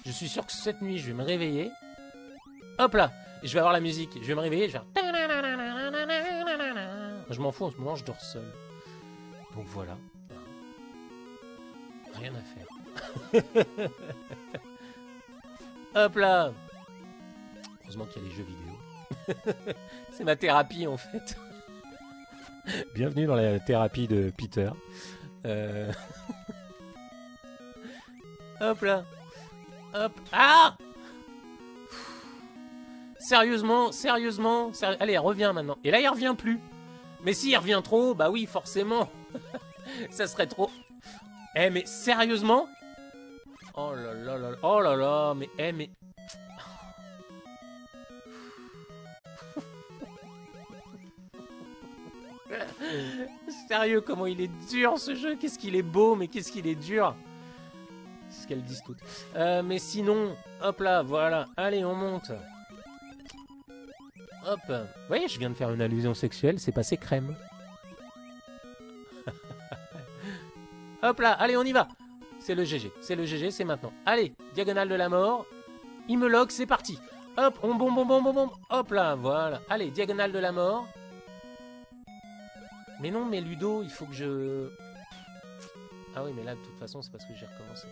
[SPEAKER 1] Je suis sûr que cette nuit, je vais me réveiller. Hop là, et je vais avoir la musique. Je vais me réveiller, je vais faire... Je m'en fous, en ce moment, je dors seul. Donc voilà. Rien à faire. Hop là. Heureusement qu'il y a les jeux vidéo. C'est ma thérapie, en fait. Bienvenue dans la thérapie de Peter. Hop là. Hop. Ah! Sérieusement. Allez, reviens maintenant. Et là, il revient plus. Mais s'il revient trop, bah oui, forcément. Ça serait trop... Eh, mais sérieusement? Oh là là là... Oh là là, mais... Eh, mais... Sérieux, comment il est dur, ce jeu? Qu'est-ce qu'il est beau, mais qu'est-ce qu'il est dur? C'est ce qu'elles disent toutes. Mais sinon... Hop là, voilà. Allez, on monte. Hop. Vous voyez, je viens de faire une allusion sexuelle, c'est passé crème. Hop là, allez, on y va. C'est le GG, c'est maintenant. Allez, diagonale de la mort. Il me log, c'est parti. Hop, on bombe. Hop là, voilà. Allez, diagonale de la mort. Mais non, mais Ludo, il faut que je... Ah oui, mais là, de toute façon, c'est parce que j'ai recommencé.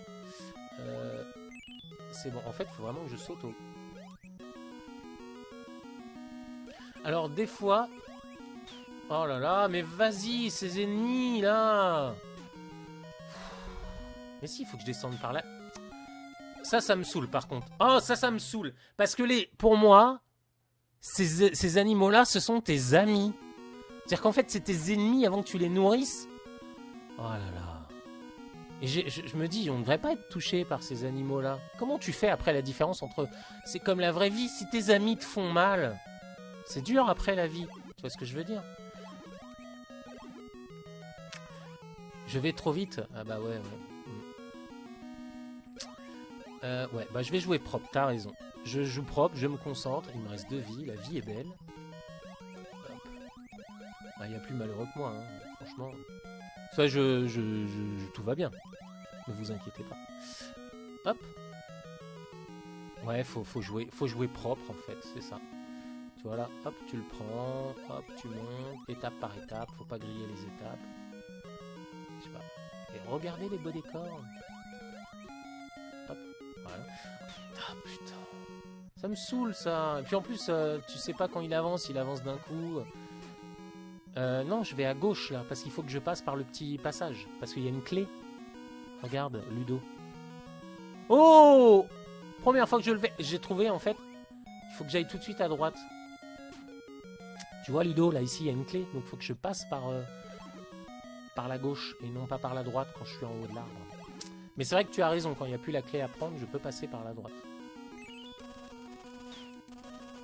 [SPEAKER 1] C'est bon, en fait, il faut vraiment que je saute au... Alors, des fois... Oh là là, mais vas-y, ces ennemis, là. Mais si, il faut que je descende par là. Ça me saoule, par contre. Oh, ça me saoule. Parce que pour moi, Ces animaux-là, ce sont tes amis. C'est-à-dire qu'en fait, c'est tes ennemis avant que tu les nourrisses. Oh là là. Et je me dis, on ne devrait pas être touché par ces animaux-là. Comment tu fais après la différence entre... C'est comme la vraie vie, si tes amis te font mal, c'est dur après la vie. Tu vois ce que je veux dire? Je vais trop vite. Ah bah ouais. Ouais, bah je vais jouer propre, t'as raison. Je joue propre, je me concentre, il me reste 2 vies, la vie est belle. Il y a plus malheureux que moi, hein, franchement. Soit tout va bien, ne vous inquiétez pas. Hop. Ouais, faut jouer propre en fait, c'est ça. Tu vois là, hop, tu le prends, hop, tu montes, étape par étape, faut pas griller les étapes. Je sais pas. Et regardez les beaux décors. Hop, voilà. Ah putain. Ça me saoule ça. Et puis en plus, tu sais pas quand il avance d'un coup. Non, je vais à gauche là, parce qu'il faut que je passe par le petit passage. Parce qu'il y a une clé. Regarde, Ludo. Oh! Première fois que je le fais. J'ai trouvé en fait. Il faut que j'aille tout de suite à droite. Tu vois Ludo, là ici il y a une clé. Donc il faut que je passe par la gauche et non pas par la droite quand je suis en haut de l'arbre. Mais c'est vrai que tu as raison, quand il n'y a plus la clé à prendre, je peux passer par la droite.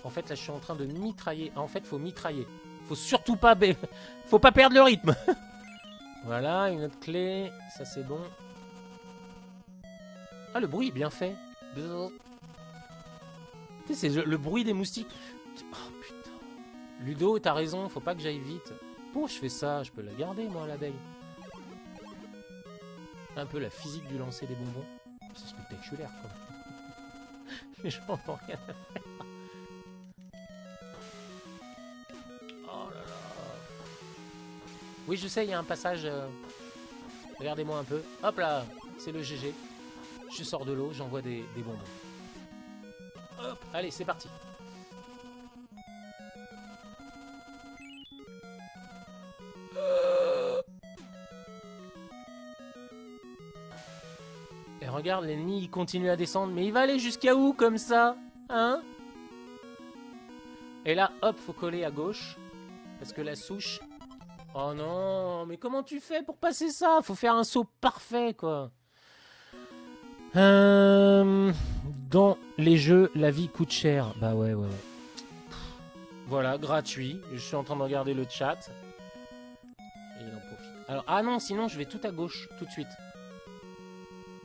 [SPEAKER 1] En fait, là, je suis en train de mitrailler. Ah, en fait, faut mitrailler. Faut surtout pas... Faut pas perdre le rythme. Voilà, une autre clé. Ça, c'est bon. Ah, le bruit est bien fait. Tu sais, c'est le bruit des moustiques. Oh, putain. Ludo, t'as raison, faut pas que j'aille vite. Pourquoi je fais ça? Je peux la garder, moi, l'abeille. Un peu la physique du lancer des bonbons. C'est spectaculaire, quoi. Les gens n'ont rien à faire. Oh là là. Oui, je sais, il y a un passage... Regardez-moi un peu. Hop là, c'est le GG. Je sors de l'eau, j'envoie des bonbons. Hop, allez, c'est parti. Et regarde, l'ennemi, il continue à descendre. Mais il va aller jusqu'à où, comme ça? Hein? Et là, hop, faut coller à gauche. Parce que la souche... Oh non, mais comment tu fais pour passer ça? Faut faire un saut parfait, quoi. Dans les jeux, la vie coûte cher. Bah ouais. Voilà, gratuit. Je suis en train de regarder le chat. Et il en profite. Alors, ah non, sinon je vais tout à gauche, tout de suite.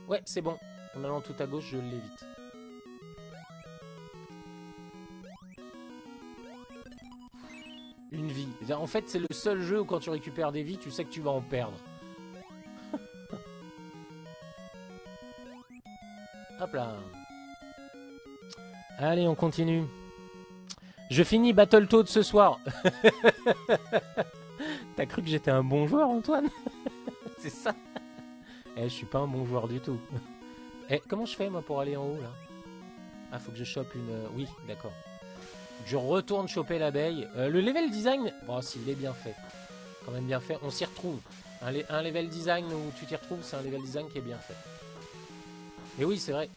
[SPEAKER 1] Ouais, c'est bon. En allant tout à gauche, je l'évite. Une vie. En fait, c'est le seul jeu où quand tu récupères des vies, tu sais que tu vas en perdre. Hop là. Allez, on continue. Je finis Battletoads ce soir. T'as cru que j'étais un bon joueur, Antoine? C'est ça? Je suis pas un bon joueur du tout. Comment je fais, moi, pour aller en haut, là? Ah, faut que je chope une... Oui, d'accord. Je retourne choper l'abeille. Le level design... Bon, si, il est bien fait. Quand même bien fait. On s'y retrouve. Un level design où tu t'y retrouves, c'est un level design qui est bien fait. Mais oui, c'est vrai.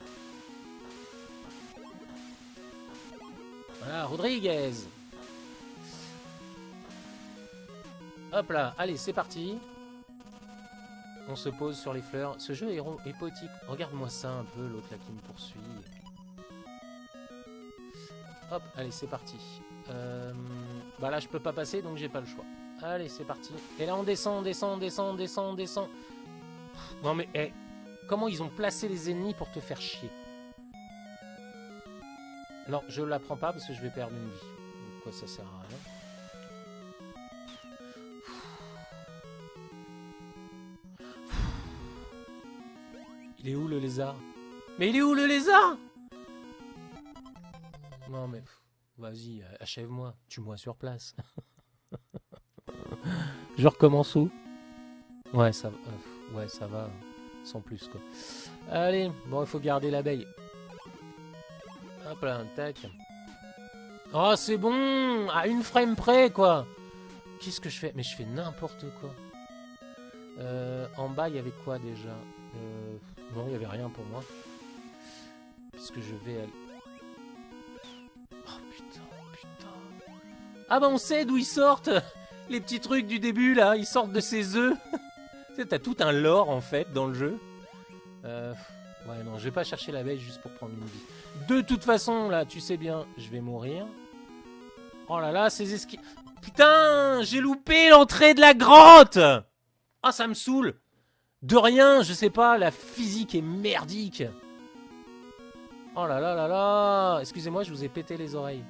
[SPEAKER 1] Voilà, Rodriguez. Hop là, allez, c'est parti. On se pose sur les fleurs. Ce jeu est poétique. Regarde-moi ça un peu, l'autre là qui me poursuit. Hop, allez, c'est parti. Bah là, je peux pas passer, donc j'ai pas le choix. Allez, c'est parti. Et là, on descend. Non mais, comment ils ont placé les ennemis pour te faire chier? Non, je la prends pas parce que je vais perdre une vie. Donc quoi, ça sert à rien. Il est où le lézard? Mais il est où le lézard? Non mais, vas-y, achève-moi. Tue-moi sur place. Je recommence où? Ouais, ça va. Sans plus, quoi. Allez, bon, il faut garder l'abeille. Hop là, tac. Oh, c'est bon! À une frame près, quoi! Qu'est-ce que je fais? Mais je fais n'importe quoi. En bas, il y avait quoi déjà? Non, il n'y avait rien pour moi. Puisque je vais aller... Oh putain. Ah bah on sait d'où ils sortent. Les petits trucs du début là, ils sortent de ces œufs. Tu sais, t'as tout un lore en fait dans le jeu. Ouais non, je vais pas chercher l'abeille juste pour prendre une vie. De toute façon là, tu sais bien, je vais mourir. Oh là là, ces esquives... Putain, j'ai loupé l'entrée de la grotte. Ah, ça me saoule. De rien, je sais pas, la physique est merdique. Oh là là là là. Excusez-moi, je vous ai pété les oreilles.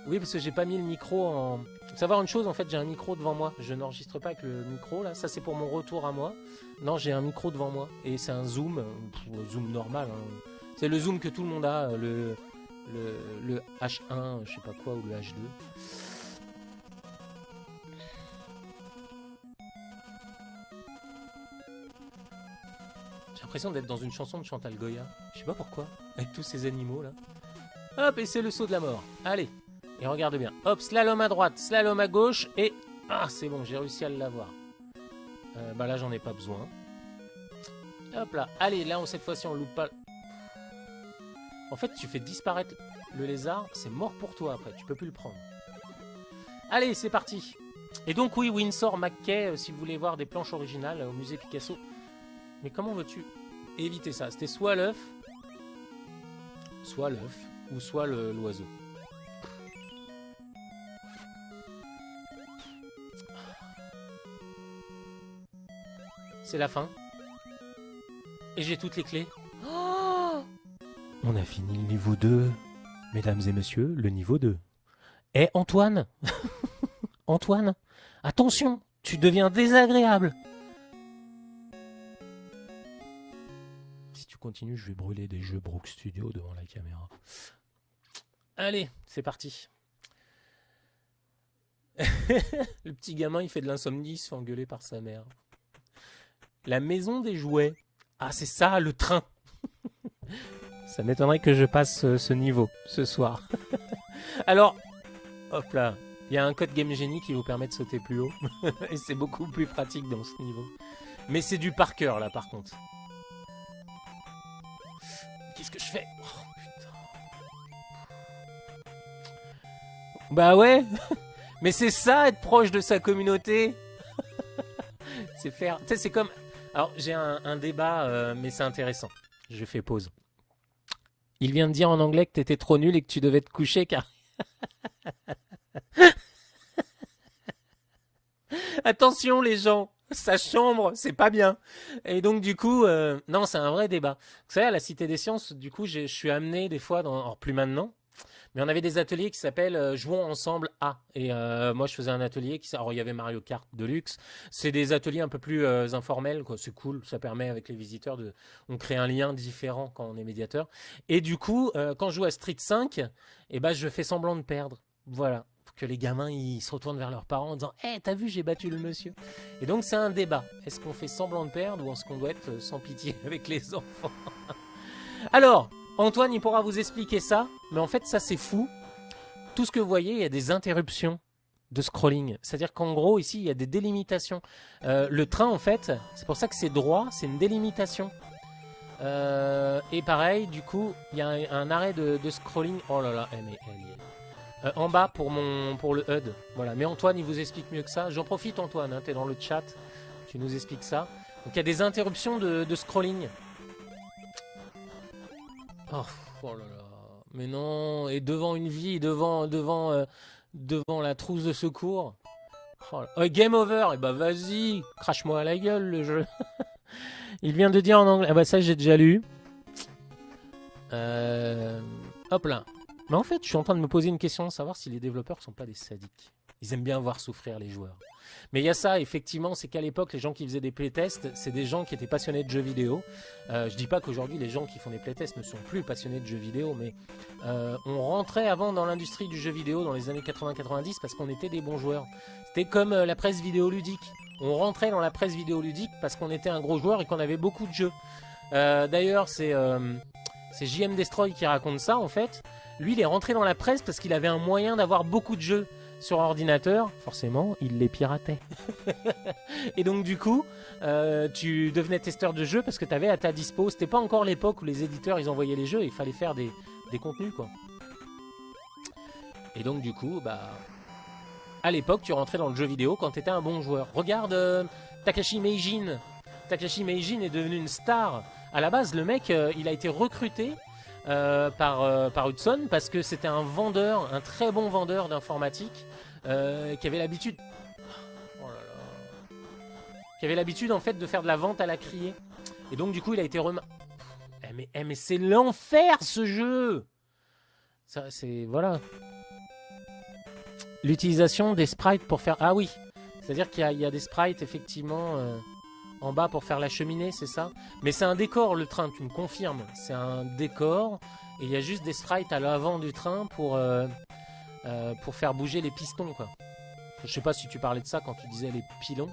[SPEAKER 1] Oui, parce que j'ai pas mis le micro en... Faut savoir une chose, en fait, j'ai un micro devant moi. Je n'enregistre pas avec le micro, là. Ça, c'est pour mon retour à moi. Non, j'ai un micro devant moi. Et c'est un zoom, zoom normal. Hein. C'est le zoom que tout le monde a, le H1, je sais pas quoi, ou le H2. J'ai l'impression d'être dans une chanson de Chantal Goya. Je sais pas pourquoi, avec tous ces animaux, là. Hop, et c'est le saut de la mort. Allez. Et regarde bien. Hop, slalom à droite, slalom à gauche, et... Ah, c'est bon, j'ai réussi à l'avoir. Bah là, j'en ai pas besoin. Hop là. Allez, là, cette fois-ci, on loupe pas... En fait, tu fais disparaître le lézard, c'est mort pour toi après, tu peux plus le prendre. Allez, c'est parti. Et donc, oui, Windsor McKay, si vous voulez voir des planches originales au musée Picasso. Mais comment veux-tu éviter ça? C'était soit l'œuf, ou soit l'oiseau. C'est la fin. Et j'ai toutes les clés. Oh, on a fini le niveau 2. Mesdames et messieurs, le niveau 2. Eh Antoine Antoine, attention, tu deviens désagréable. Si tu continues, je vais brûler des jeux Brook Studio devant la caméra. Allez, c'est parti. Le petit gamin, il fait de l'insomnie, il se fait engueuler par sa mère. La maison des jouets. Ah, c'est ça, le train. Ça m'étonnerait que je passe ce niveau ce soir. Alors, hop là, il y a un code Game Genie qui vous permet de sauter plus haut. Et c'est beaucoup plus pratique dans ce niveau. Mais c'est du par cœur là par contre. Qu'est-ce que je fais? Oh putain. Bah ouais. Mais c'est ça être proche de sa communauté. C'est faire... Tu sais, c'est comme... Alors, j'ai un débat, mais c'est intéressant. Je fais pause. Il vient de dire en anglais que t'étais trop nul et que tu devais te coucher car... Attention les gens, sa chambre, c'est pas bien. Et donc du coup, non, c'est un vrai débat. Vous savez, à la Cité des Sciences, du coup, je suis amené des fois, alors plus maintenant, mais on avait des ateliers qui s'appellent Jouons ensemble à. Et moi, je faisais un atelier qui, alors il y avait Mario Kart Deluxe. C'est des ateliers un peu plus informels, quoi. C'est cool, ça permet avec les visiteurs de, on crée un lien différent quand on est médiateur. Et du coup, quand je joue à Street 5, eh ben, je fais semblant de perdre. Voilà. Pour que les gamins ils se retournent vers leurs parents en disant « Hey, t'as vu, j'ai battu le monsieur !» Et donc, c'est un débat. Est-ce qu'on fait semblant de perdre ou est-ce qu'on doit être sans pitié avec les enfants? Alors, Antoine, il pourra vous expliquer ça, mais en fait, ça, c'est fou. Tout ce que vous voyez, il y a des interruptions de scrolling. C'est-à-dire qu'en gros, ici, il y a des délimitations. Le train, en fait, c'est pour ça que c'est droit, c'est une délimitation. Et pareil, du coup, il y a un arrêt de scrolling. Oh là là, mais elle est... en bas pour le HUD. Voilà. Mais Antoine, il vous explique mieux que ça. J'en profite, Antoine, hein, tu es dans le chat. Tu nous expliques ça. Donc il y a des interruptions de scrolling. Oh là là. Mais non. Et devant une vie, devant la trousse de secours. Oh, game over. Et bah vas-y. Crache-moi à la gueule le jeu. Il vient de dire en anglais. Ah bah ça j'ai déjà lu. Hop là. Mais en fait, je suis en train de me poser une question, savoir si les développeurs ne sont pas des sadiques. Ils aiment bien voir souffrir les joueurs. Mais il y a ça, effectivement, c'est qu'à l'époque, les gens qui faisaient des playtests, c'est des gens qui étaient passionnés de jeux vidéo. Je dis pas qu'aujourd'hui, les gens qui font des playtests ne sont plus passionnés de jeux vidéo, mais on rentrait avant dans l'industrie du jeu vidéo dans les années 80-90 parce qu'on était des bons joueurs. C'était comme la presse vidéoludique. On rentrait dans la presse vidéoludique parce qu'on était un gros joueur et qu'on avait beaucoup de jeux. D'ailleurs, c'est JM Destroy qui raconte ça, en fait. Lui, il est rentré dans la presse parce qu'il avait un moyen d'avoir beaucoup de jeux sur ordinateur. Forcément, il les piratait. Et donc, du coup, tu devenais testeur de jeux parce que tu avais à ta dispo. C'était pas encore l'époque où les éditeurs, ils envoyaient les jeux et il fallait faire des contenus, quoi. Et donc du coup, bah, à l'époque, tu rentrais dans le jeu vidéo quand tu étais un bon joueur. Regarde Takashi Meijin. Takashi Meijin est devenu une star. À la base, le mec, il a été recruté par Hudson parce que c'était un vendeur, un très bon vendeur d'informatique qui avait l'habitude... Oh là là. Qui avait l'habitude en fait de faire de la vente à la criée. Et donc du coup, il a été mais c'est l'enfer ce jeu. Ça, c'est... Voilà. L'utilisation des sprites pour faire... Ah oui, c'est-à-dire qu'il y a des sprites effectivement en bas pour faire la cheminée, c'est ça? Mais c'est un décor le train, tu me confirmes. C'est un décor et il y a juste des sprites à l'avant du train pour faire bouger les pistons, quoi. Je sais pas si tu parlais de ça quand tu disais les pilons.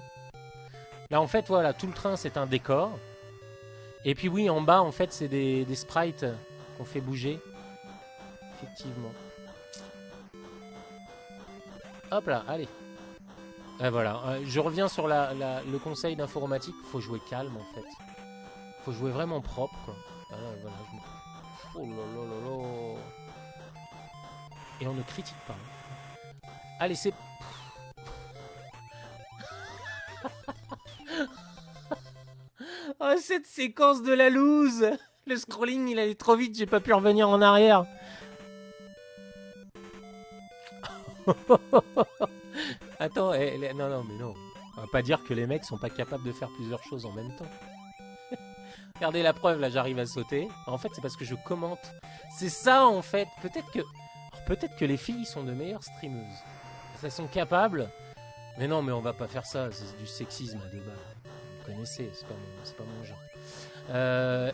[SPEAKER 1] Là en fait, voilà, tout le train c'est un décor. Et puis oui, en bas en fait c'est des sprites qu'on fait bouger. Effectivement. Hop là, allez. Et voilà, je reviens sur le conseil d'informatique. Faut jouer calme en fait. Faut jouer vraiment propre, quoi. Voilà, oh là là là là. Et on ne critique pas. Allez, c'est... Oh, cette séquence de la loose. Le scrolling, il allait trop vite, j'ai pas pu revenir en arrière. Attends, non, mais non. On va pas dire que les mecs sont pas capables de faire plusieurs choses en même temps. Regardez la preuve, là, j'arrive à sauter. En fait, c'est parce que je commente. C'est ça, en fait. Peut-être que les filles sont de meilleures streameuses. Elles sont capables. Mais non, mais on va pas faire ça. C'est du sexisme à deux balles. Vous connaissez, c'est pas mon genre.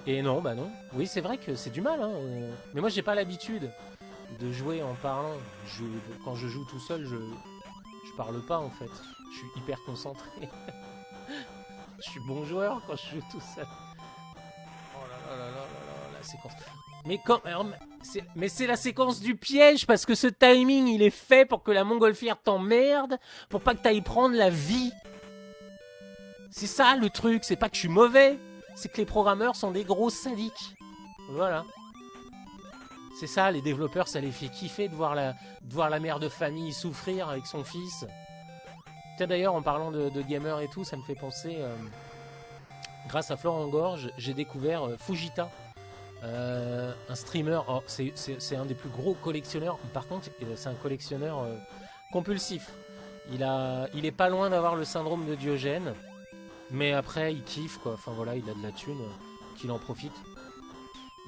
[SPEAKER 1] Et non, bah non. Oui, c'est vrai que c'est du mal, hein. Mais moi, j'ai pas l'habitude de jouer en parlant. Quand je joue tout seul, je parle pas, en fait. Je suis hyper concentré. Je suis bon joueur quand je joue tout seul. Oh là là là là là, la séquence. Mais c'est la séquence du piège parce que ce timing il est fait pour que la montgolfière t'emmerde, pour pas que t'ailles prendre la vie. C'est ça le truc, c'est pas que je suis mauvais, c'est que les programmeurs sont des gros sadiques. Voilà. C'est ça, les développeurs, ça les fait kiffer de voir la mère de famille souffrir avec son fils. Tiens d'ailleurs, en parlant de gamer et tout, ça me fait penser... grâce à Florent Gorge, j'ai découvert Fujita. Un streamer, oh, c'est un des plus gros collectionneurs. Par contre, c'est un collectionneur compulsif. Il est pas loin d'avoir le syndrome de Diogène. Mais après, il kiffe, quoi. Enfin voilà, il a de la thune, qu'il en profite.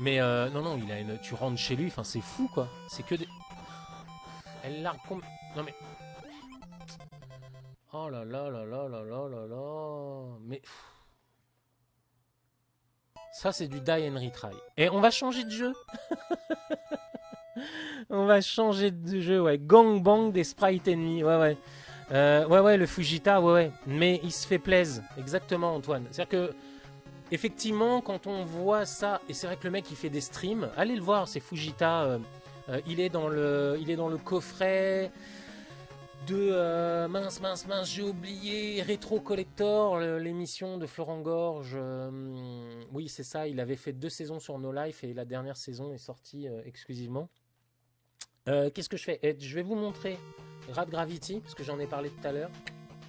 [SPEAKER 1] Mais non, tu rentres chez lui, enfin c'est fou, quoi. C'est que des... Elle largue... Non mais... Oh là là là là là là là là... Mais... Ça, c'est du die and retry. Et on va changer de jeu. On va changer de jeu, ouais. Gangbang des sprites ennemis, ouais. Ouais, le Fujita, ouais. Mais il se fait plaisir. Exactement, Antoine. C'est-à-dire que, effectivement, quand on voit ça, et c'est vrai que le mec, il fait des streams, allez le voir, c'est Fujita. Il est dans le coffret de mince, j'ai oublié, Rétro Collector, l'émission de Florent Gorge. Oui, c'est ça, il avait fait 2 saisons sur No Life et la dernière saison est sortie exclusivement. Qu'est-ce que je fais? Je vais vous montrer Rad Gravity, parce que j'en ai parlé tout à l'heure.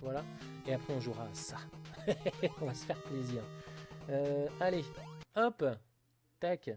[SPEAKER 1] Voilà, et après on jouera à ça. On va se faire plaisir. Allez, hop, tac.